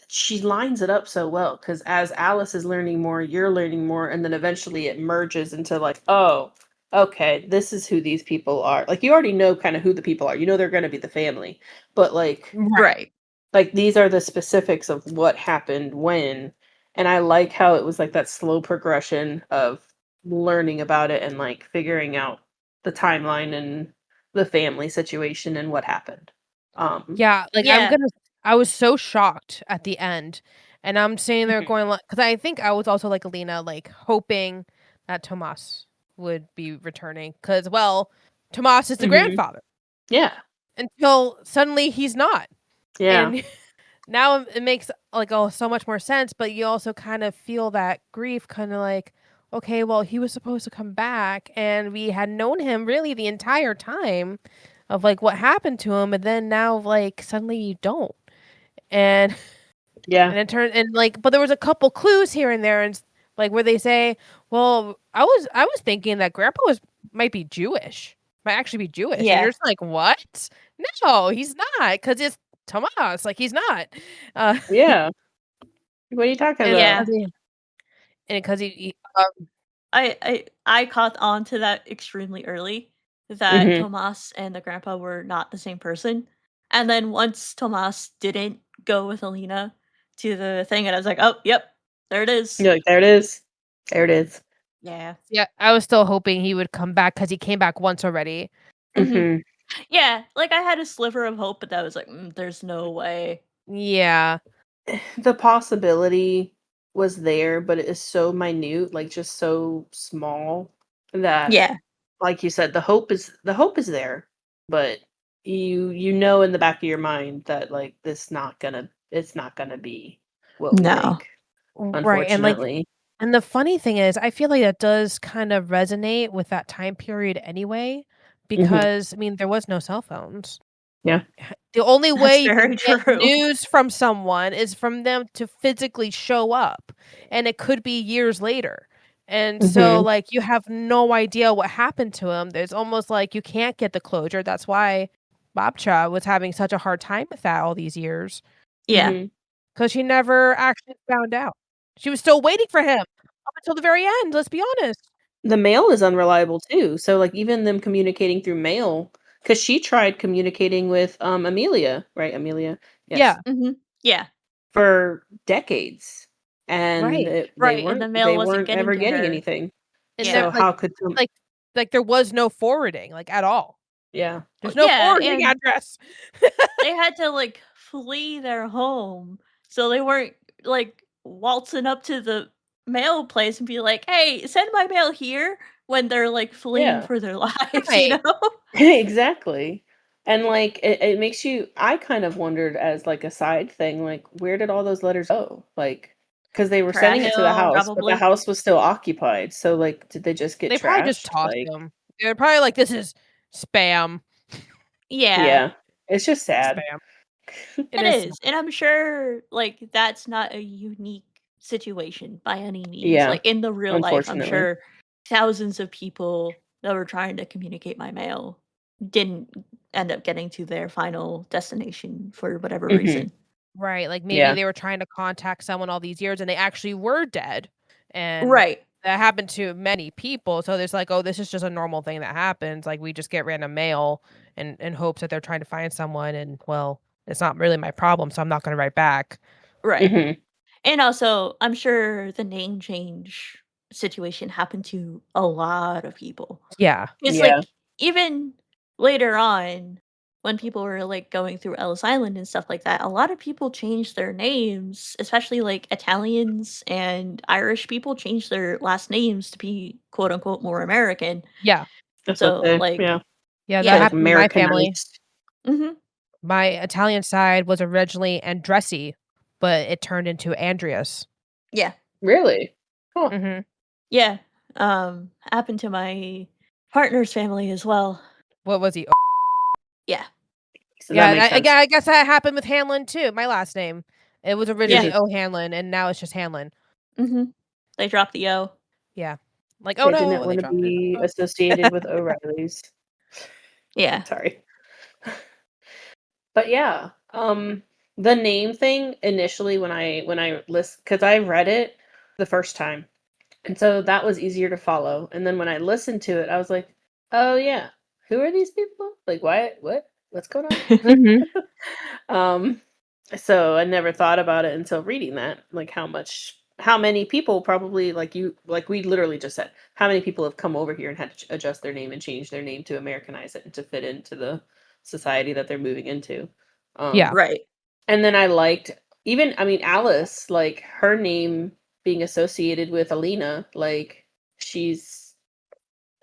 she lines it up so well because as Alice is learning more, you're learning more, and then eventually it merges into like, oh, okay, this is who these people are. Like you already know kind of who the people are. You know they're going to be the family, but Right. Right. these are the specifics of what happened when. And I like how it was like that slow progression of learning about it and like figuring out the timeline and the family situation and what happened. Yeah, like Yeah. I was so shocked at the end, and I'm sitting there Mhm. going like, because I think I was also like Alina, like hoping that Tomas would be returning, because well, Tomas is the Mhm. grandfather Yeah. until suddenly he's not, Yeah. and now it makes like so much more sense. But you also kind of feel that grief, kind of like, okay, well, he was supposed to come back, and we had known him really the entire time of like what happened to him, and then now like suddenly you don't. And Yeah. and it turned and like but there was a couple clues here and there, and like where they say, well, I was thinking that grandpa might be Jewish, might actually be Jewish, and Yeah. you're just like, what? No, he's not, because it's Tomas, like he's not. uh Yeah. What are you talking and about? Yeah. because he I caught on to that extremely early that Mhm. Tomas and the grandpa were not the same person. And then once Tomas didn't go with Alina to the thing, and I was like, "Oh, yep, there it is." You're like, there it is. There it is. Yeah. Yeah, I was still hoping he would come back because he came back once already. Mhm. Yeah, like, I had a sliver of hope, but that was like, "There's no way." Yeah. The possibility was there, but it is so minute, like just so small that, Yeah. like you said, the hope is there, but you know in the back of your mind that like it's not gonna be what we No. think, Right. unfortunately. And the funny thing is, I feel like that does kind of resonate with that time period anyway, Mhm. because I mean, there was no cell phones. Yeah. The only That's way you very can get true. news from someone is from them to physically show up, and it could be years later. And so, Mhm. like, you have no idea what happened to him. There's almost like you can't get the closure. That's why Babcha was having such a hard time with that all these years, Yeah. Mhm. because she never actually found out. She was still waiting for him up until the very end, let's be honest. The mail is unreliable too, so, like, even them communicating through mail, because she tried communicating with, Amelia, right, Amelia? Yes. Yeah, Mhm. Yeah. For decades, and right. Right, and the mail they wasn't weren't getting ever to getting her. anything. And Yeah. there So how could some like there was no forwarding, like, at all. Yeah. There's no Yeah, forwarding and address. they had to, like, flee their home, so they weren't, like, waltzing up to the mail place and be like, "Hey, send my mail here," when they're, like, fleeing Yeah. for their lives, you Right. know? Exactly. And, like, it makes you I kind of wondered as, like, a side thing, like, where did all those letters go? Like, because they were sending Trash it to the them, house, but the probably. house was still occupied, so, like, did they just get They probably just trashed? tossed Like them. They're probably like, "This is spam, Yeah, yeah. It's just sad. spam." It it is is, and I'm sure, like, that's not a unique situation by any means, Yeah, like, in the real life, I'm unfortunately. sure thousands of people that were trying to communicate by mail didn't end up getting to their final destination for whatever Mhm. reason. right, like, maybe Yeah. they were trying to contact someone all these years and they actually were dead, and Right. that happened to many people, so there's like, "Oh, this is just a normal thing that happens," like, we just get random mail in hopes that they're trying to find someone and, well, it's not really my problem, so I'm not gonna write back. Right. Mhm. And also, I'm sure the name change situation happened to a lot of people. Yeah. It's Yeah. like, even later on, when people were, like, going through Ellis Island and stuff like that, a lot of people changed their names, especially, like, Italians and Irish people changed their last names to be, quote, unquote, "more American." Yeah. That's what So, they like yeah. Yeah, that They're, yeah. like, happened with my family. Americanized. Mhm. My Italian side was originally Andressi, but it turned into Andreas. Yeah. Really? Huh. Mhm. Yeah. Happened to my partner's family as well. What was he? Yeah. So that Yeah, and makes sense. I guess that happened with Hanlon too, my last name. It was Yeah. originally O'Hanlon, and now it's just Hanlon. Mhm. They dropped the O. Yeah. Like, "Oh, They didn't no," they wanna dropped it. be Oh. associated with O'Reillys. Yeah. Sorry. But yeah, the name thing initially when I list because I read it the first time, and so that was easier to follow, and then when I listened to it, I was like, "Oh, yeah. Who are these people? Like, why what's going on?" Mhm. Um, so I never thought about it until reading that, like how many people probably like we literally just said, how many people have come over here and had to adjust their name and change their name to Americanize it and to fit into the society that they're moving into. Yeah. Um, Right. and then I liked even I mean Alice, like her name being associated with Alina, like she's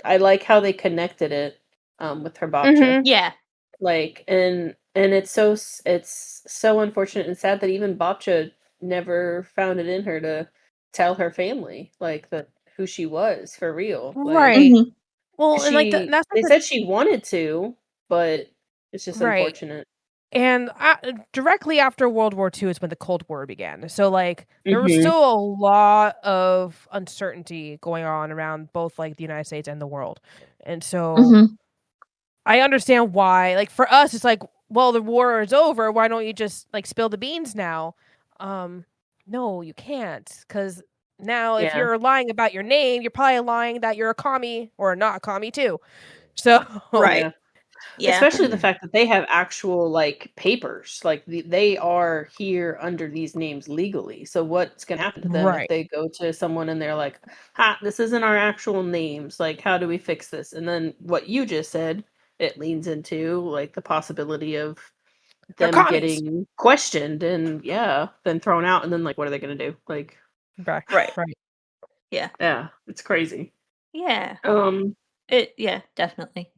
I like how they connected it with her babcha. Mhm. Yeah. Like, and it's so unfortunate and sad that even Babcha never found it in her to tell her family, like, that who she was for real, like, Right. Mhm. Well, and, like, that's like they the said she wanted to, but it's just right. unfortunate. And, directly after World War II is when the Cold War began. So, like, there was Mhm, still a lot of uncertainty going on around both, like, the United States and the world. And so Mhm. I understand why. Like, for us, it's like, well, the war is over. Why don't you just like spill the beans now? No, you can't, because now if yeah, you're lying about your name, you're probably lying that you're a commie or not a commie too. So Right. yeah. Especially the Mhm. fact that they have actual, like, papers, like, they are here under these names legally, so what's gonna happen to them if Right. they go to someone and they're like, "Ha, this isn't our actual names, like, how do we fix this?" And then what you just said, it leans into, like, the possibility of They're them commies. getting questioned and yeah, then thrown out, and then, like, what are they gonna do? Like, Right. Right. Right. Yeah. yeah, it's crazy. Yeah. Um, Yeah, definitely.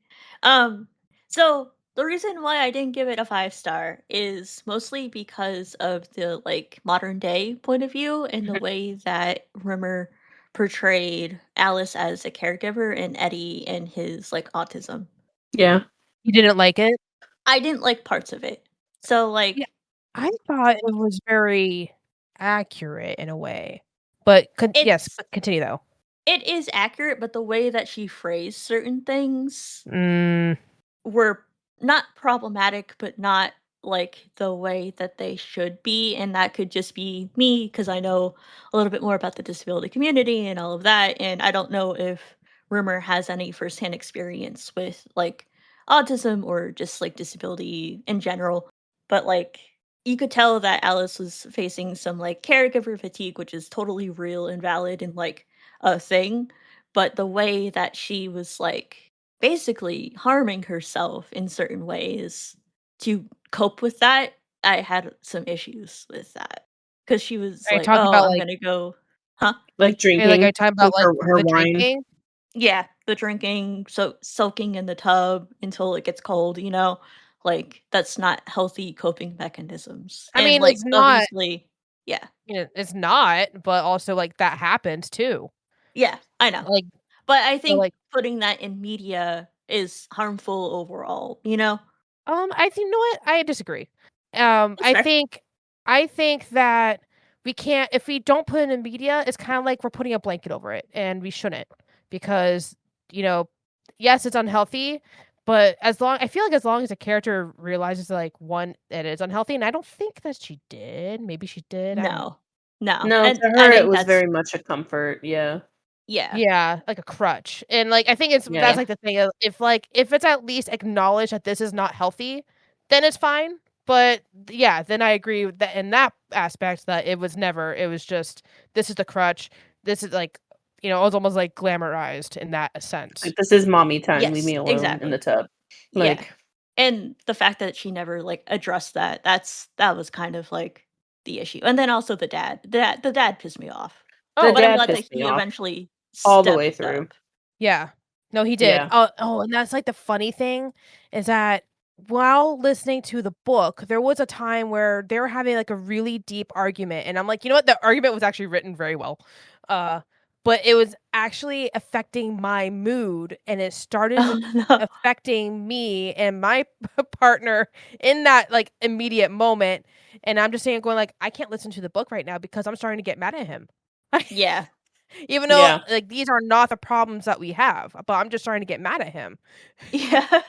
So the reason why I didn't give it a 5-star is mostly because of the like modern day point of view and the mhm, way that Rimmer portrayed Alice as a caregiver and Eddie and his like autism. yeah. You didn't like it? I didn't like parts of it. So Yeah. like I thought it was very accurate in a way. But yes, it's but continue though. it is accurate, but the way that she phrased certain things Mm, were not problematic, but not like the way that they should be. And that could just be me because I know a little bit more about the disability community and all of that. And I don't know if Rumor has any firsthand experience with like autism or just like disability in general. But like you could tell that Alice was facing some like caregiver fatigue, which is totally real and valid and like a thing. But the way that she was like basically harming herself in certain ways to cope with that, I had some issues with that because she was are you like, talking "Oh, about, I'm like gonna go." Huh? Like are you drinking talking about, with like, her the wine. drinking? Yeah, the drinking, so soaking in the tub until it gets cold, you know? Like, that's not healthy coping mechanisms, I and, mean, like, it's not obviously yeah. it's not, but also, like, that happens too. Yeah, I know. Like, But I so, think like putting that in media is harmful overall, you know? I think you know what? I disagree. That's fair. I think that we can't if we don't put it in media, it's kinda like we're putting a blanket over it, and we shouldn't because, you know, yes, it's unhealthy, but I feel like as long as a character realizes, like, 1, it is unhealthy, and I don't think that she did. Maybe she did, I don't No. No, No, and to I her, it think was that's very much a comfort, yeah. yeah, yeah, like a crutch, and, like, I think that's, Yeah. yeah, like, the thing, if it's at least acknowledged that this is not healthy, then it's fine, but, yeah, then I agree with that in that aspect that it was just, "This is the crutch, this is, like," it was almost, like, glamorized in that sense. Like, "This is mommy time, leave me yes, alone in the exactly. tub." Yeah, Like, and the fact that she never, like, addressed that, that was kind of, like, the issue, and then also the dad pissed me off, the Oh, but I'm dad glad that pissed me he off eventually all the way stepped through. up. yeah. No, he did. Yeah. And that's, like, the funny thing is that while listening to the book, there was a time where they were having, like, a really deep argument, and I'm like, "You know what? The argument was actually written very well." Uh, but it was actually affecting my mood, and it started Oh, no. affecting me and my partner in that, like, immediate moment, and I'm just saying going like, "I can't listen to the book right now because I'm starting to get mad at him." Yeah. Even though, Yeah. like, these are not the problems that we have, but I'm just starting to get mad at him. Yeah.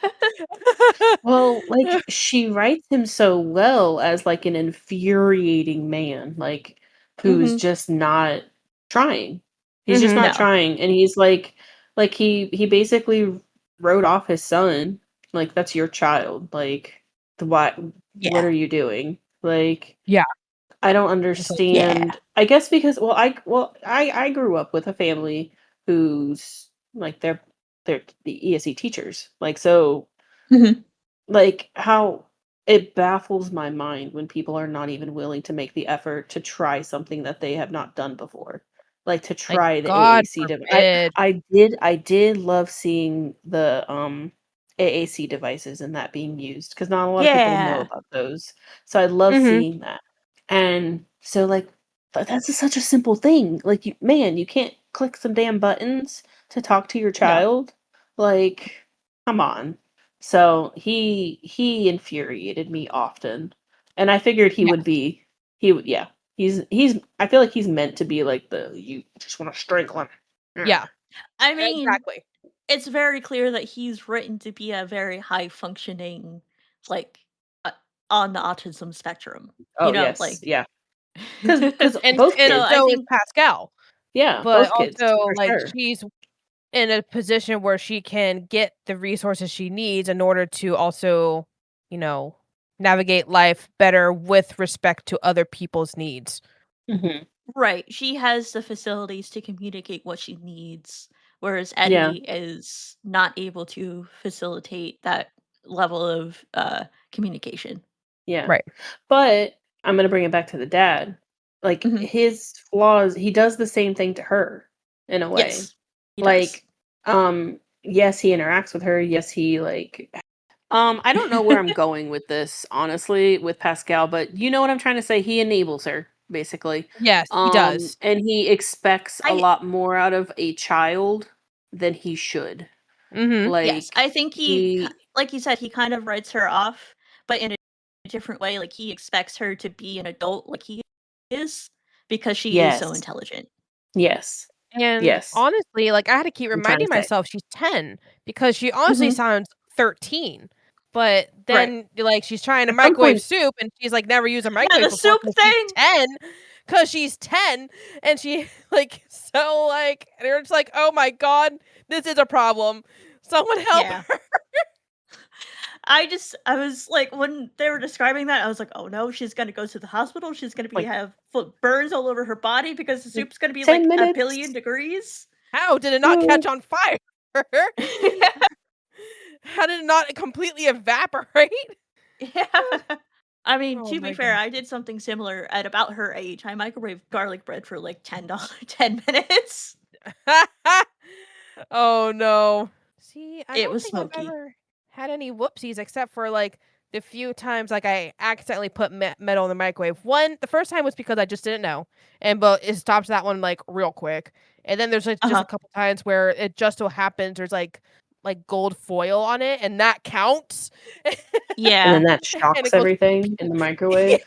Well, like, she writes him so well as, like, an infuriating man, like, who's Mhm. just not trying. He's just Mhm. not No. trying, and he's like, he basically wrote off his son, like, "That's your child, like, the what Yeah. are you doing?" Like, Yeah, I don't it's like Yeah. understand. I guess because I grew up with a family who's like they're the ESE teachers. Like so Mhm. like how it baffles my mind when people are not even willing to make the effort to try something that they have not done before. Like to like, try the God AAC forbid. I did love seeing the AAC devices and that being used because not a lot of people know Yeah. about those. So I love Mhm. seeing that. And so, like, that's such a simple thing. Like, you can't click some damn buttons to talk to your No. child. Like, come on. So he infuriated me often, and I figured he Yeah, would be. He would, yeah. He's. I feel like he's meant to be like the you just want to strangle him. Yeah. yeah, I mean, exactly. it's very clear that he's written to be a very high functioning, like, uh, on the autism spectrum, Oh yes, like yeah. Because And both and so kids. I so is think Pascal, Yeah, but both kids also, for like, sure. in a position where she can get the resources she needs in order to also, navigate life better with respect to other people's needs. Mm-hmm. Right. She has the facilities to communicate what she needs, whereas Yeah. Eddie is not able to facilitate that level of communication. Yeah. Right. But I'm going to bring it back to the dad. Like, Mhm. his flaws, he does the same thing to her in a way. Yes, he does. Like, yes, he interacts with her. Yes, he I don't know where I'm going with this, honestly, with Pascal, but you know what I'm trying to say? He enables her, basically. Yes, he does. And he expects a I lot more out of a child than he should. Mm-hmm. Yes, Like, I think like you said, he kind of writes her off, but in a different way. Like he expects her to be an adult, like he is, because she is so yes, intelligent. yes, And yes. honestly, like, I had to keep I'm trying to reminding say. myself she's 10 because she honestly Mhm. sounds 13. But Right. then, like, she's trying to At some microwave point, soup and she's like never used a Yeah, microwave the before soup because she's thing. 10. Because she's 10 and she, like, so, like, they're just like, oh my God, this is a problem. Someone help Yeah. her. I was like, when they were describing that, I was like, oh no, she's gonna go to the hospital. She's gonna like, have burns all over her body because the soup's gonna be 10 like a minutes. billion degrees. How did it not Ooh. catch on fire? How did it not completely evaporate? Yeah. I mean, Oh to my be fair, God. I did something similar at about her age. I microwaved garlic bread for like 10 minutes. Oh no. See, I It don't was think I've smoky. ever had any whoopsies except for like the few times like I accidentally put metal in the microwave. The first time was because I just didn't know, but it stopped that one like real quick. And then there's like just a Uh-huh. couple times where it just so happens there's like gold foil on it, and that counts. And Yeah. then that And shocks it goes, everything in the microwave.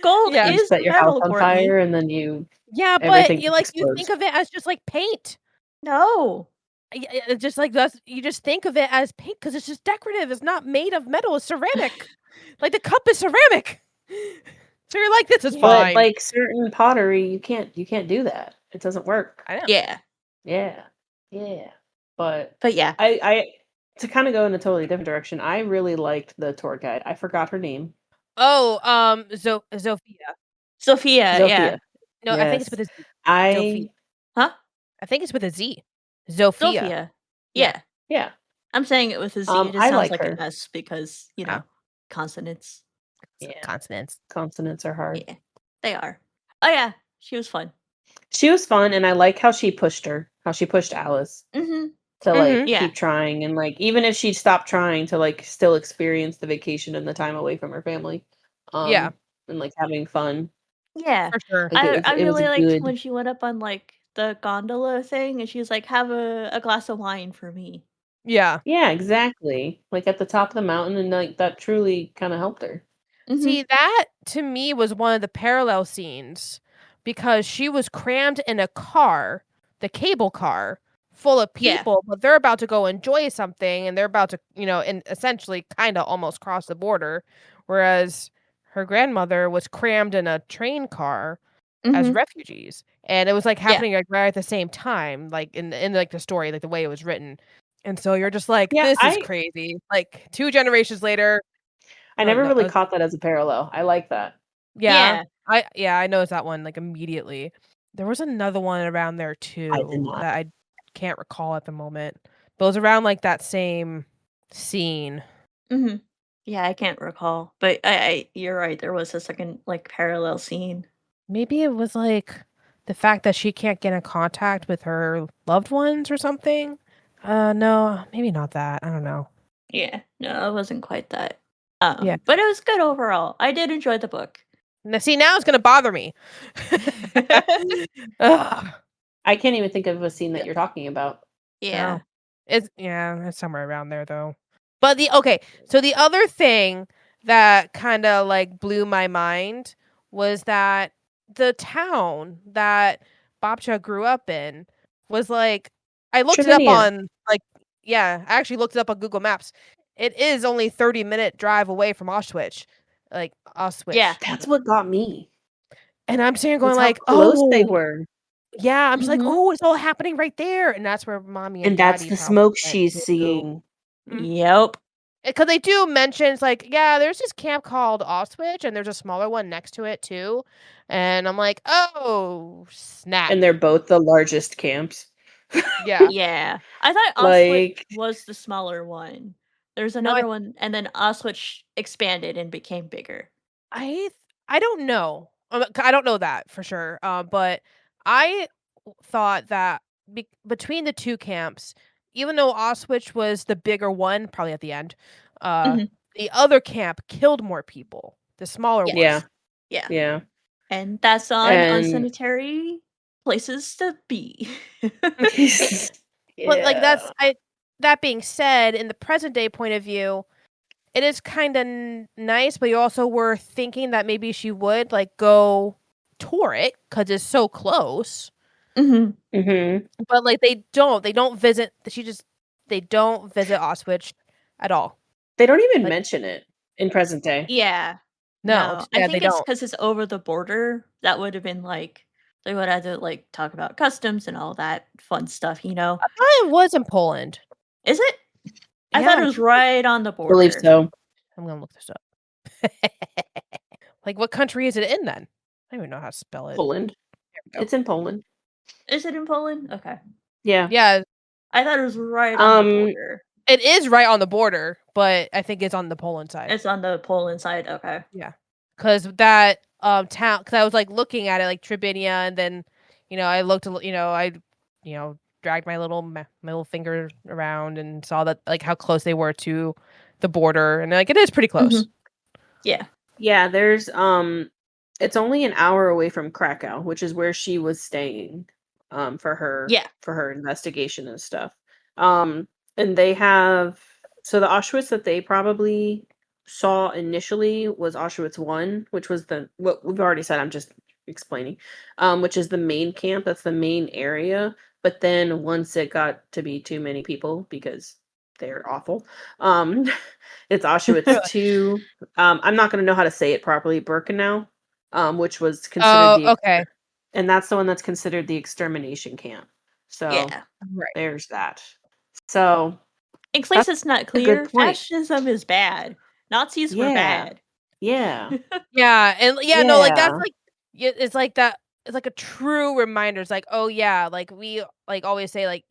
Gold yeah, You is set your house metal, on Courtney. fire, and then you yeah, but everything you just you think explodes. of it as just like paint. No. It's just like that's you just think of it as paint because it's just decorative. It's not made of metal. It's ceramic. Like the cup is ceramic. So you're like, this is Yeah. But, fine. like, certain pottery, you can't do that. It doesn't work. I know. Yeah. Yeah. Yeah. But But yeah. I to kinda go in a totally different direction, I really liked the tour guide. I forgot her name. Oh, Zofia. Sophia, yeah. Zofia. No, I think it's with Yes. a Z. Zofia. I Huh? I think it's with a Z. Zofia. Sophia. Yeah. Yeah. yeah. I'm saying it with a Z. It just I sounds like like an her. S because, Oh, consonants. Yeah. consonants. Consonants are hard. Yeah. They are. Oh yeah. She was fun. She was fun, and I like how she pushed Alice Mm-hmm. to, like, Mhm. Yeah. keep trying, and, like, even if she stopped trying to, like, still experience the vacation and the time away from her family, Yeah, and, like, having fun. Yeah. for sure. Like, I it was really liked good. when she went up on like the gondola thing and she was like, have a glass of wine for me. Yeah. Yeah, exactly. Like, at the top of the mountain, and, like, that truly kinda helped her. Mm-hmm. See, that to me was one of the parallel scenes because she was crammed in a car, the cable car, full of Yeah. people, but they're about to go enjoy something and they're about to, and essentially kind of almost cross the border. Whereas her grandmother was crammed in a train car as Mm-hmm. refugees. And it was like Yeah. happening like right at the same time, like in like the story, like the way it was written. And so you're just like, Yeah, this is crazy. Like 2 generations later, I or never no, really caught that as a parallel. I like that. yeah. Yeah. I noticed that one, like, immediately. There was another one around there I did too not. that I can't recall at the moment. But it was around, like, that same scene. Mm-hmm. Yeah, I can't recall. But I you're right, there was a second like parallel scene. Maybe it was, like, the fact that she can't get in contact with her loved ones or something? No, maybe not that, I don't know. Yeah. No, it wasn't quite that. Yeah. But it was good overall. I did enjoy the book. Now it's gonna bother me. Ugh. I can't even think of a scene that Yeah. you're talking about. Yeah. It's somewhere around there though. But so the other thing that kind of like blew my mind was that the town that Babcha grew up in was like I looked it up Trivinia. on I actually looked it up on Google Maps. It is only 30-minute drive away from Auschwitz. Yeah. That's what got me. And I'm sitting going That's how like, close they "Oh, were. Yeah, I'm just like, Mhm. "Oh, it's all happening right there," and that's where mommy and And that's daddy the probably smoke went she's too. seeing. Yep. Because they do mention, it's like, "Yeah, there's this camp called Auschwitz, and there's a smaller one next to it too," and I'm like, "Oh, snap." And they're both the largest camps. Yeah. Yeah. I thought Auschwitz Like was the smaller one. There's No, another one, and then Auschwitz expanded and became bigger. I I don't know. I don't know that for sure, but I thought that between the 2 camps, even though Auschwitz was the bigger one, probably at the end, uh, Mhm. the other camp killed more people, the smaller one. yeah, Yes. Yeah. yeah. And that's on And unsanitary places to be. But, like, yeah. that being said, in the present day point of view, it is kinda nice, but you also were thinking that maybe she would, like, go tour it because it's so close. Mhm. Mhm. But, like, they don't visit they don't visit Auschwitz at all. They don't even Like, mention it in present day. Yeah. no, No, I yeah, they think it's don't. because it's over the border. That would have been, like they would have to, like, talk about customs and all that fun stuff, you know? I thought it was in Poland. Is it? I Yeah, thought I'm it was right on the Believe border. so. gonna look this up. Like, what country is it in then? I don't even know how to spell it. Poland. There we go. It's in Poland. Is it in Poland? Okay. Yeah. Yeah, I thought it was right on the Um, border. it is right on the border, but I think it's on the Poland side. It's on the Poland side, okay. Yeah, because that, town, because I was, like, looking at it, like, Tribinia, and then, I looked a I, dragged my my little finger around and saw that, like, how close they were to the border, and, like, it is pretty close. Mhm. Yeah. yeah, it's only an hour away from Krakow, which is where she was staying, Yeah. for her investigation and stuff. Um, and they have so the Auschwitz that they probably saw initially was Auschwitz 1, which was what we've already said, I'm just explaining, which is the main camp, that's the main area. But then once it got to be too many people because they're awful, um, it's Auschwitz Really? 2. I'm not gonna know how to say it properly, Birkenau, which was considered Oh, the okay. and that's the one that's considered the extermination camp. So Yeah. Right. there's that. So In case that's it's not a good clear, point. fascism is bad. Nazis were Yeah. bad. Yeah. Yeah, and yeah, no, like, that's, Yeah. like, it's like that it's like a true reminder. It's like, "Oh, yeah," like, we, like, always say, like,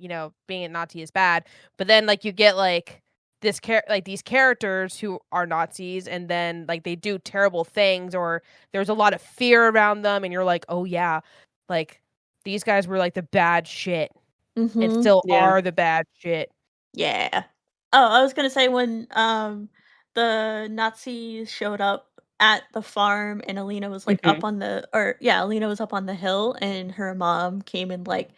being a Nazi is bad, but then, like, you get, like, these characters who are Nazis, and then, like, they do terrible things, or there's a lot of fear around them, and you're like, "Oh, yeah, like, these guys were, like, the bad shit, and Mhm. still Yeah. are the bad shit." Yeah. Oh, I was gonna say when, the Nazis showed up at the farm and Alina was, like, Mhm. Alina was up on the hill and her mom came and, like,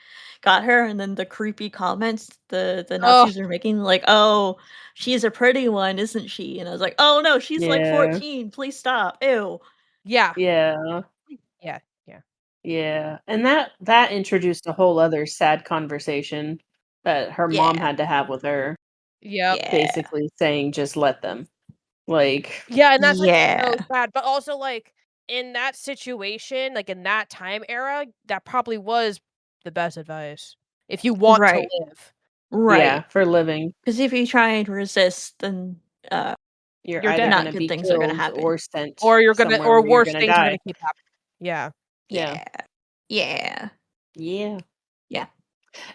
got her, and then the creepy comments the Oh, Nazis were making, like, "Oh, she's a pretty one, isn't she?" And I was like, "Oh, no, she's, like, Yeah. 14, please stop, ew." yeah. Yeah. Yeah, yeah. Yeah. And that introduced a whole other sad conversation that her mom Yeah. had to have with her, Yep. Yeah. basically saying, "Just let them." Like, Yeah, and that's, like, so Yeah. sad, but also, like, in that situation, like, in that time era, that probably was the best advice, if you want to Right. live. yeah, Right. for living, Because if you try and resist, then, you're You're either dead, not gonna good be things are gonna killed happen. or sent or somewhere or where you're worse gonna things are die. gonna keep happening. Yeah. Yeah. Yeah. Yeah. Yeah. Yeah.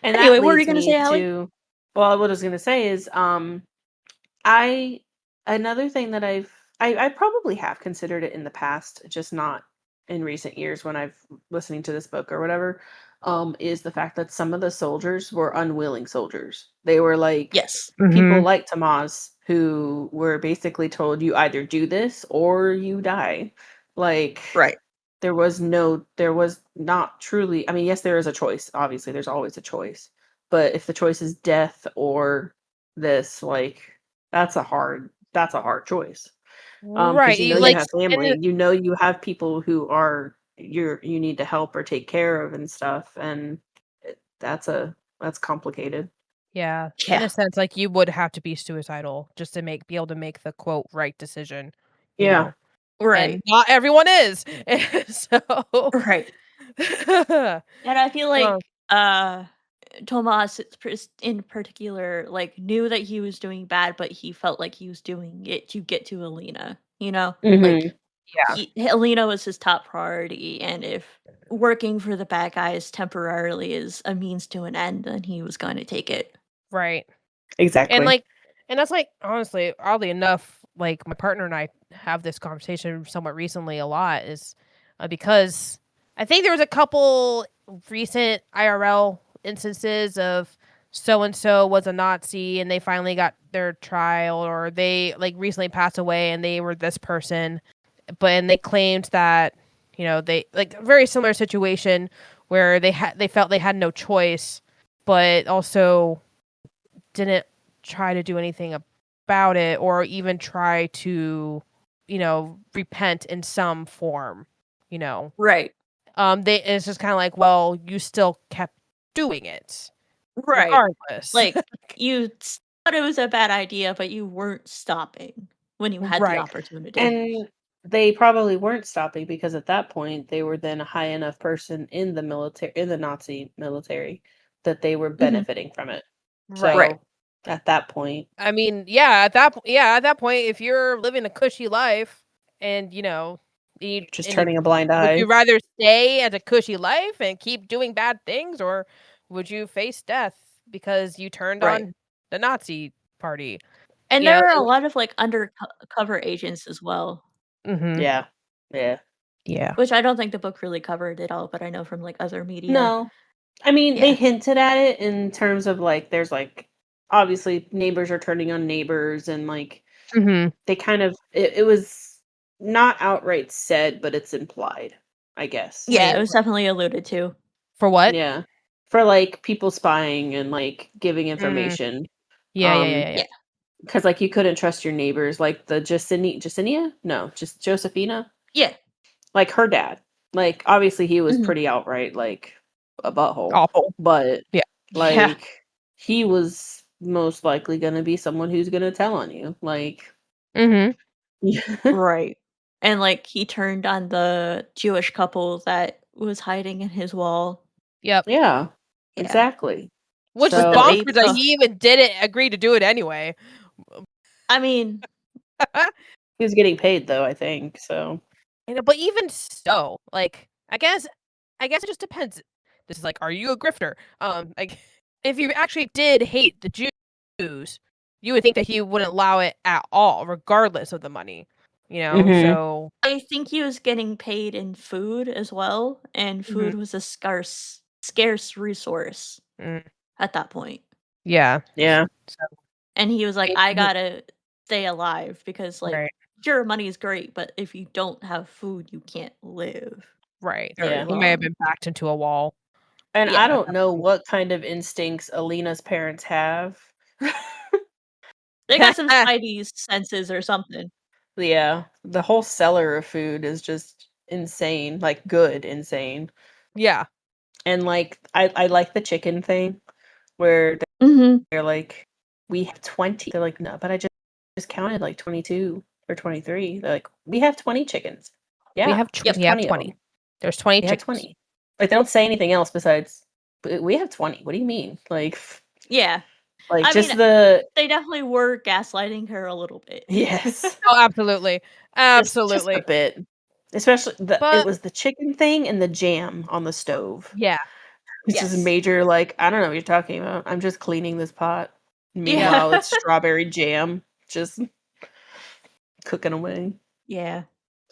And that Anyway, what were you leads gonna me say, Allie? to well, what I was gonna say is, I another thing that I probably have considered it in the past, just not in recent years when I've listening to this book or whatever, is the fact that some of the soldiers were unwilling soldiers. They were like Yes. people Mhm. like Tamaz who were basically told you either do this or you die. Like Right. there was not truly, I mean, yes, there is a choice. Obviously, there's always a choice. But if the choice is death or this, like, that's a hard choice. Because Right, you know you, you like, have and family, you know you have people who are you need to help or take care of and stuff, and that's complicated. yeah, in Yeah. a sense, like, you would have to be suicidal just to be able to make the, quote, "right decision," you Yeah. know? Right. And not everyone is. So Right. And I feel Um, like Tomas in particular like knew that he was doing bad, but he felt like he was doing it to get to Alina, you know? Mhm. Like yeah, Alina was his top priority, and if working for the bad guys temporarily is a means to an end, then he was going to take it. right. And Exactly. like, and that's like honestly, oddly enough, like my partner and I have this conversation somewhat recently a lot is because I think there was a couple recent IRL instances of so and so was a Nazi and they finally got their trial, or they like recently passed away and they were this person, but and they claimed that they like a very similar situation where they felt they had no choice, but also didn't try to do anything about it or even try to repent in some form you know Right. they it's just kind of like, well, you still kept doing it Right. regardless. Like you thought it was a bad idea, but you weren't stopping when you had the Right. opportunity. And they probably weren't stopping because at that point they were then a high enough person in the military, in the Nazi military, that they were Mhm. benefiting from it. Right. Right. So at that point, I mean, at that point, if you're living a cushy life and just turning a blind would you eye. rather stay at a cushy life and keep doing bad things, or would you face death because you turned Right. on the Nazi party? And You know, there are a lot of like undercover agents as well, mm-hmm. Yeah. Yeah. Yeah. which I don't think the book really covered at all, but I know from like other media. No. I mean, they Yeah. hinted at it in terms of like there's like obviously neighbors are turning on neighbors and like Mm-hmm. they kind of it was not outright said, but it's implied, I guess. Yeah, Wait, it was definitely alluded to. for what? Yeah. For like people spying and like giving Mm. information. Yeah, yeah, yeah, yeah, yeah. Yeah. Because like you couldn't trust your neighbors, like the Jacinia? No, just Josephina. Yeah. Like her dad. Like obviously he was Mhm. pretty outright like a butthole. Awful. But Yeah. Yeah. like he was most likely gonna be someone who's gonna tell on you. Like Mm-hmm. Right. And like he turned on the Jewish couple that was hiding in his wall. Yep. Yeah, Yeah. exactly. Which is With the So bonkers babe. that Ugh. he even did it, agreed to do it anyway. I mean, he was getting paid though, I think. So But even so, like, I guess it just depends. This is like, are you a grifter? Like, if you actually did hate the Jews, you would think that he wouldn't allow it at all, regardless of the money. mhm. So I think he was getting paid in food as well, and Mhm. food was a scarce resource Mm, at that point. yeah. Yeah. So And he was like, it I wouldn't- gotta stay alive because like right, sure money is great, but if you don't have food, you can't live right. very Yeah. He may have long. been backed into a wall And I Yeah. at don't that know point. what kind of instincts Alina's parents have. They got some spidey senses or something. Yeah, the whole cellar of food is just insane, like good insane. Yeah. And like I like the chicken thing where Mhm. they're like, we have 20. They're like, no, but I just counted like 22 or 23. They're like, we have 20 chickens. Yeah, Yep. there's We have 20 of 20. them. There's 20 We have chickens. 20. Like they don't say anything else besides, we have 20. What do you mean? Yeah. Like I mean, just the they definitely were gaslighting her a little bit. yes. Oh, absolutely. Just a Absolutely. bit. Especially it But was the chicken thing and the jam on the stove. yeah. Which is a Yes. major like, I don't know what you're talking about. I'm just cleaning this pot. Yeah. Meanwhile, it's strawberry jam just cooking away. Yeah.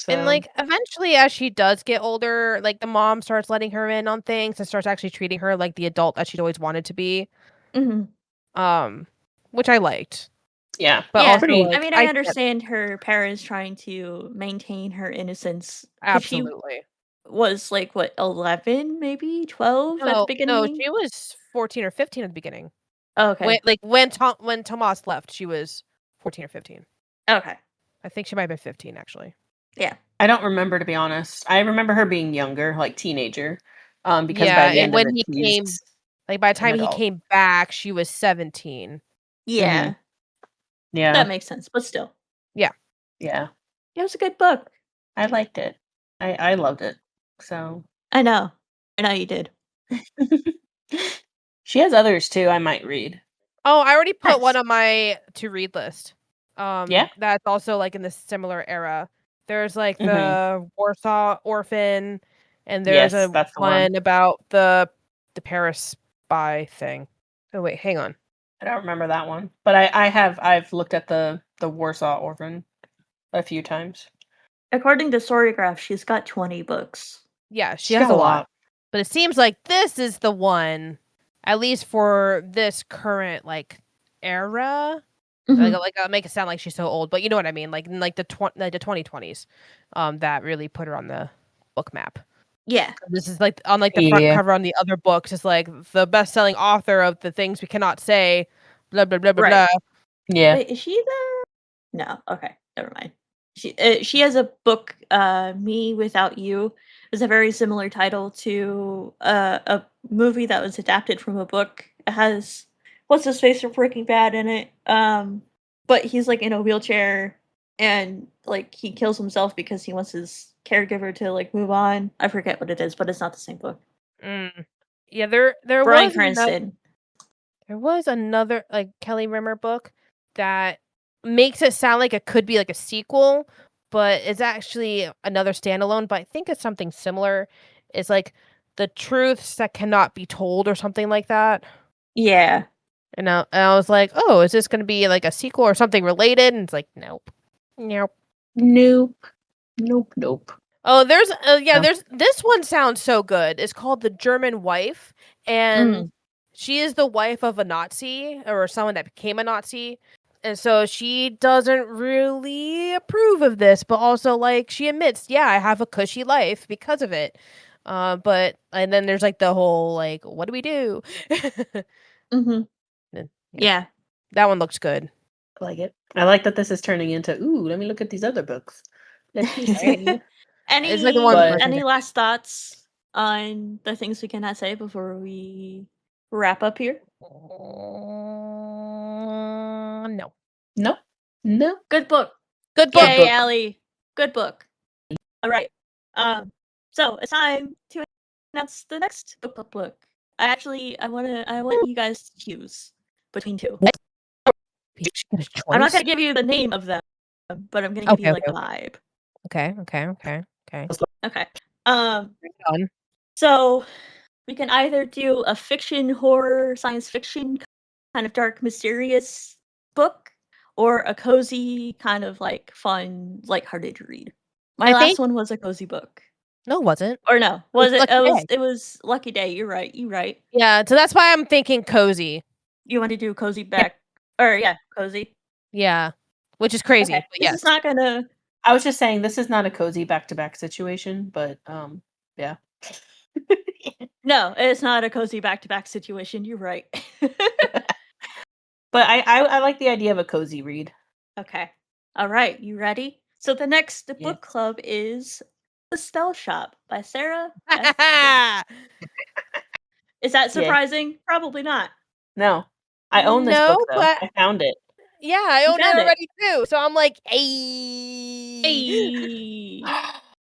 And So, like eventually as she does get older, like the mom starts letting her in on things and starts actually treating her like the adult that she'd always wanted to be. Mhm. Um which I liked. yeah, But Yeah. also pretty I like mean, I I get understand her parents trying to maintain her innocence because she absolutely. was like what 11, maybe 12 at the No, no, beginning. she was 14 or 15 at the beginning. Okay. When Tomas left, she was 14 or 15. Okay. I think she might have been 15 actually. Yeah. I don't remember to be honest. I remember her being younger, like teenager. Because by Yeah, the and end of when it, he she's came like by the an time he adult. came back, she was 17. Mhm. Yeah. Yeah. That makes sense, but still. Yeah. Yeah. It was a good book. I liked it. I loved it. So, I know. I know you did. She has others too I might read. Oh, I already put one Nice. on my to read list. Yeah? That's also like in this similar era. There's like Mhm. the Warsaw Orphan, and there's Yes, a that's the one. one about the Paris spy thing. Oh wait, hang on. I don't remember that one. But I've looked at the Warsaw Orphan a few times. According to Storygraph, she's got 20 books. Yeah, she She's has got a a lot. lot. But it seems like this is the one, at least for this current like era. Mhm. Like I'll make it sound like she's so old, but you know what I mean. Like in like the 2020s, that really put her on the book map. Yeah. This is like on like the front Yeah. cover on the other books. It's like the best-selling author of the things we cannot say. Blah blah blah blah Right. blah. Yeah. Wait, is she the? No. Okay, never mind. She has a book, Me Without You. It's a very similar title to a movie that was adapted from a book. It has what's his face from Breaking Bad in it. But he's like in a wheelchair and like he kills himself because he wants his caregiver to like move on. I forget what it is, but it's not the same book. Yeah, there Bryan was another. Cranston. There was another like Kelly Rimmer book that makes it sound like it could be like a sequel, but it's actually another standalone. But I think it's something similar. It's like the truths that cannot be told or something like that. Yeah. And I was like, oh, is this going to be like a sequel or something related? And it's like, nope, nope. Nope. Nope. Nope. Oh, there's No. there's this one sounds so good. It's called The German Wife, and she is the wife of a Nazi or someone that became a Nazi. And so she doesn't really approve of this, but also like she admits, yeah, I have a cushy life because of it. But and then there's like the whole like, what do we do? Mhm. And, Yeah. that one looks good. I like it. I like that this is turning into, ooh, let me look at these other books. Let me see. It's like the one But- person. Any last thoughts on the things we cannot say before we wrap up here? No. No. No. Good book. Good book. Yay, Allie. Good book. All right. So it's time to announce the next book. I want you guys to choose between two. I'm not gonna give you the name of them, but I'm gonna give you like a vibe. Okay. Okay. On. So we can either do a fiction, horror, science fiction, kind of dark, mysterious book, or a cozy, kind of like fun, lighthearted read. My I last think- one was a cozy book. No, it wasn't. Or no, was it? Lucky Day. It was Lucky Day. You're right. You're right. Yeah, so that's why I'm thinking cozy. You want to do cozy back? Or yeah, cozy. Yeah, which is crazy. Okay. But This yes. is not gonna. I was just saying this is not a cozy back-to-back situation, but yeah. No, it's not a cozy back-to-back situation. You're right. But I like the idea of a cozy read. Okay. All right. You ready? So the next Yeah. book club is The Spellshop by Sarah. Is that surprising? Probably not. No. I own this No, book though. but- I found it. Yeah, I You own it found it. already too. So I'm like, hey. Hey.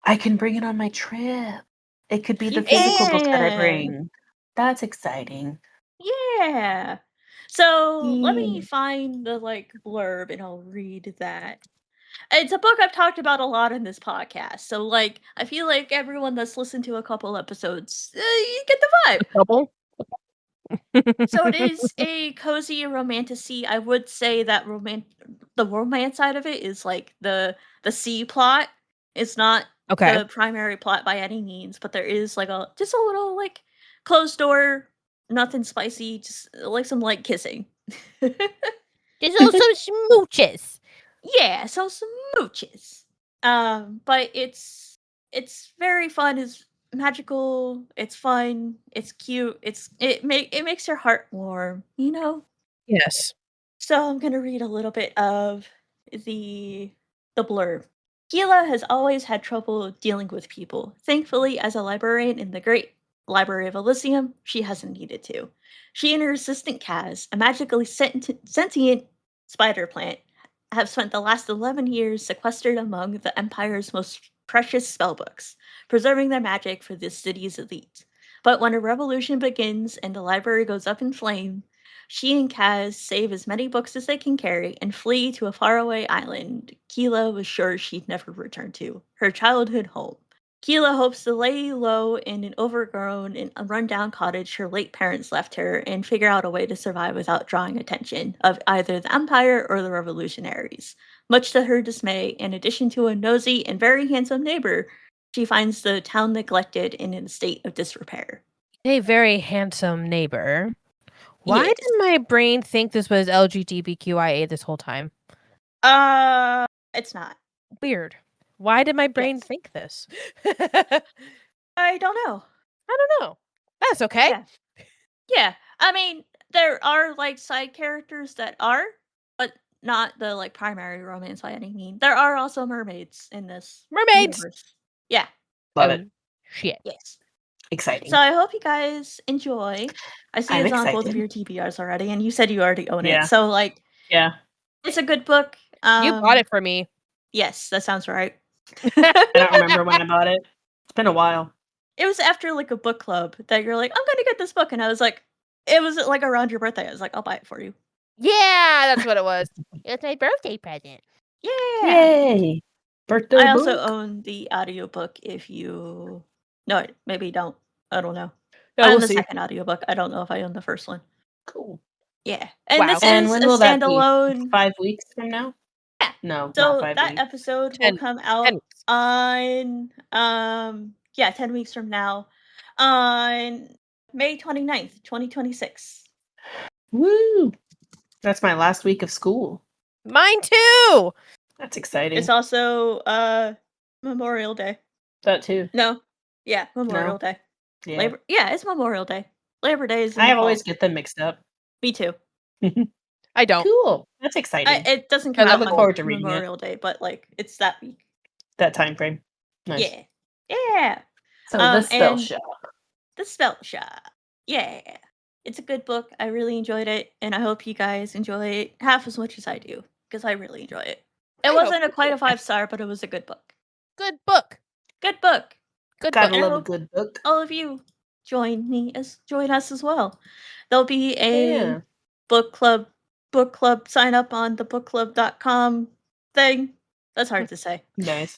I can bring it on my trip. It could be the You physical book that I can. bring. That's exciting. Yeah. So let me Yeah. find the blurb and I'll read that. It's a book I've talked about a lot in this podcast. So I feel like everyone that's listened to a couple episodes, you get the vibe. Double. So it is a cozy romantasy. I would say that the romance side of it is like the C plot. It's not Okay. the primary plot by any means, but there is just a little closed door, nothing spicy, just some light kissing. There's also smooches. Yeah, so some mooches. But it's very fun. It's magical. It's fun. It's cute. It makes your heart warm. You know. Yes. So I'm gonna read a little bit of the blurb. Gila has always had trouble dealing with people. Thankfully, as a librarian in the Great Library of Elysium, she hasn't needed to. She and her assistant Kaz, a magically sentient spider plant, have spent the last 11 years sequestered among the Empire's most precious spellbooks, preserving their magic for the city's elite. But when a revolution begins and the library goes up in flame, she and Kaz save as many books as they can carry and flee to a faraway island Keela was sure she'd never return to, her childhood home. Keela hopes to lay low in an overgrown and rundown cottage her late parents left her and figure out a way to survive without drawing attention of either the Empire or the revolutionaries. Much to her dismay, in addition to a nosy and very handsome neighbor, she finds the town neglected and in a state of disrepair. A very handsome neighbor. Why Yes. did my brain think this was LGBTQIA this whole time? It's not. Weird. Why did my brain Yes. think this? I don't know. I don't know. That's okay. Yeah. Yeah. I mean, there are like side characters that are, but not the like primary romance by any means. There are also mermaids in this Mermaids! universe. Yeah. Love Oh, it. Shit. Yes. Exciting. So I hope you guys enjoy. I see I'm it's on both of excited. your TBRs already, and you said you already own Yeah. it. So like, Yeah. it's a good book. You bought it for me. Yes, that sounds right. I don't remember when I bought it. It's been a while. It was after like a book club that you're like, I'm gonna get this book, and I was like, it was like around your birthday. I was like, I'll buy it for you. Yeah, that's what it was. It was my birthday present. Yeah. Yay! Birthday I also book. own the audiobook if you no, maybe you don't. I don't know. No, I own we'll the see. second audiobook. I don't know if I own the first one. Cool. Yeah. And Wow. this And is when a will that be? standalone. 5 weeks from now? Yeah. No, So not 5 that weeks. episode 10 will come out 10 weeks. on 10 weeks from now on May 29th, 2026. Woo! That's my last week of school. Mine too. That's exciting. It's also Memorial Day. That too. No. Yeah, Memorial Day. Yeah. It's Memorial Day. Labor Day is in I the fall. always get them mixed up. Me too. I don't. Cool. That's exciting. It doesn't come I out look on forward to reading it. Memorial Day, but like it's that week. That time frame. Nice. Yeah. Yeah. So the spell and shop. The Spellshop. Yeah. It's a good book. I really enjoyed it, and I hope you guys enjoy it half as much as I do, because I really enjoy it. It I hope wasn't you quite do. a 5-star, but it was a good book. Good book. Good book. Good Gotta book. love a hope good book. All of you join us as well. There'll be a Yeah. book club sign up on the bookclub.com thing. That's hard to say. Nice.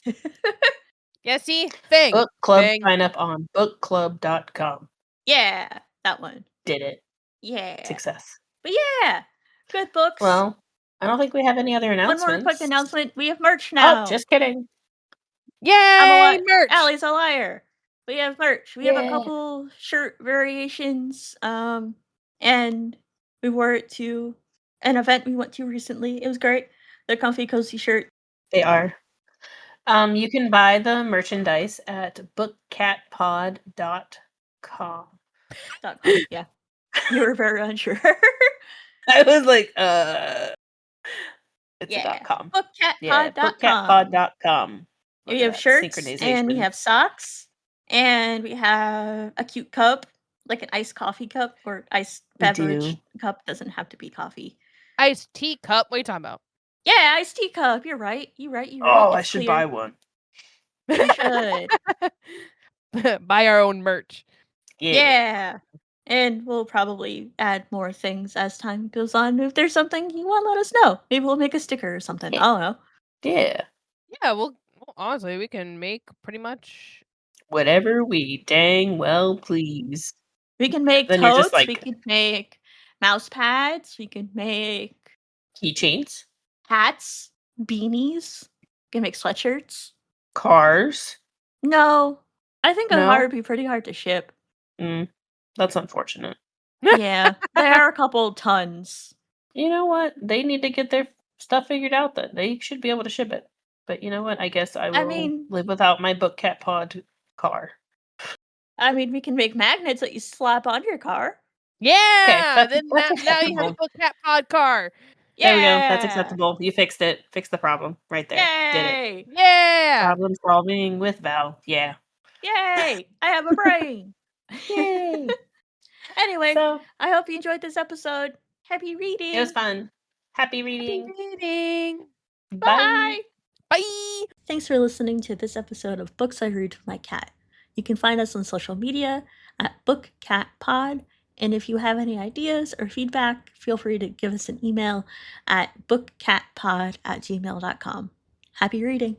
Yeah, see? Thing. Book club Thing. sign up on bookclub.com. Yeah, that one. Did it. Yeah. Success. But yeah, good books. Well, I don't think we have any other one announcements. more quick announcement. We have merch now. Oh, just kidding. Yay, merch. Allie's a liar. We have merch. We have a Yeah. couple shirt variations. And we wore it to an event we went to recently. It was great. They're comfy, cozy shirt. They are. You can buy the merchandise at bookcatpod.com. Yeah. You were very unsure. I was like, it's Yeah. a .com. Bookcatpod.com. Bookcatpod.com. We have shirts and we have socks and we have a cute cup, like an iced coffee cup or iced We beverage do. cup. Doesn't have to be coffee. Iced tea cup. What are you talking about? Yeah, iced tea cup. You're right. Oh, It's I should clear. buy one. You should. Buy our own merch. Yeah. And we'll probably add more things as time goes on. If there's something you want, let us know. Maybe we'll make a sticker or something. I don't know. Yeah. Yeah, well, honestly, we can make pretty much. Whatever we dang well please. We can make Then you're just totes. We like- could make mouse pads. We could make Keychains, hats, beanies. We can make sweatshirts. cars. No. I think a No? car would be pretty hard to ship. That's unfortunate. Yeah. There are a couple tons. You know what? They need to get their stuff figured out then. They should be able to ship it. But you know what? I guess I will mean- live without my Book Cat Pod car. I mean, we can make magnets that you slap on your car. Yeah, that's- then that's now you have a acceptable. book cat pod car. There we go. That's Yeah. acceptable. You fixed it. Fixed the problem right there. Did it. Yay! Yeah. Problem solving with Val. Yeah. Yay! I have a brain. Yay. Anyway, So I hope you enjoyed this episode. Happy reading. it was fun. Happy Happy reading. reading. Bye. Bye. Thanks for listening to this episode of Books I Read with My Cat. You can find us on social media at BookCatPod. And if you have any ideas or feedback, feel free to give us an email at bookcatpod@gmail.com. Happy reading!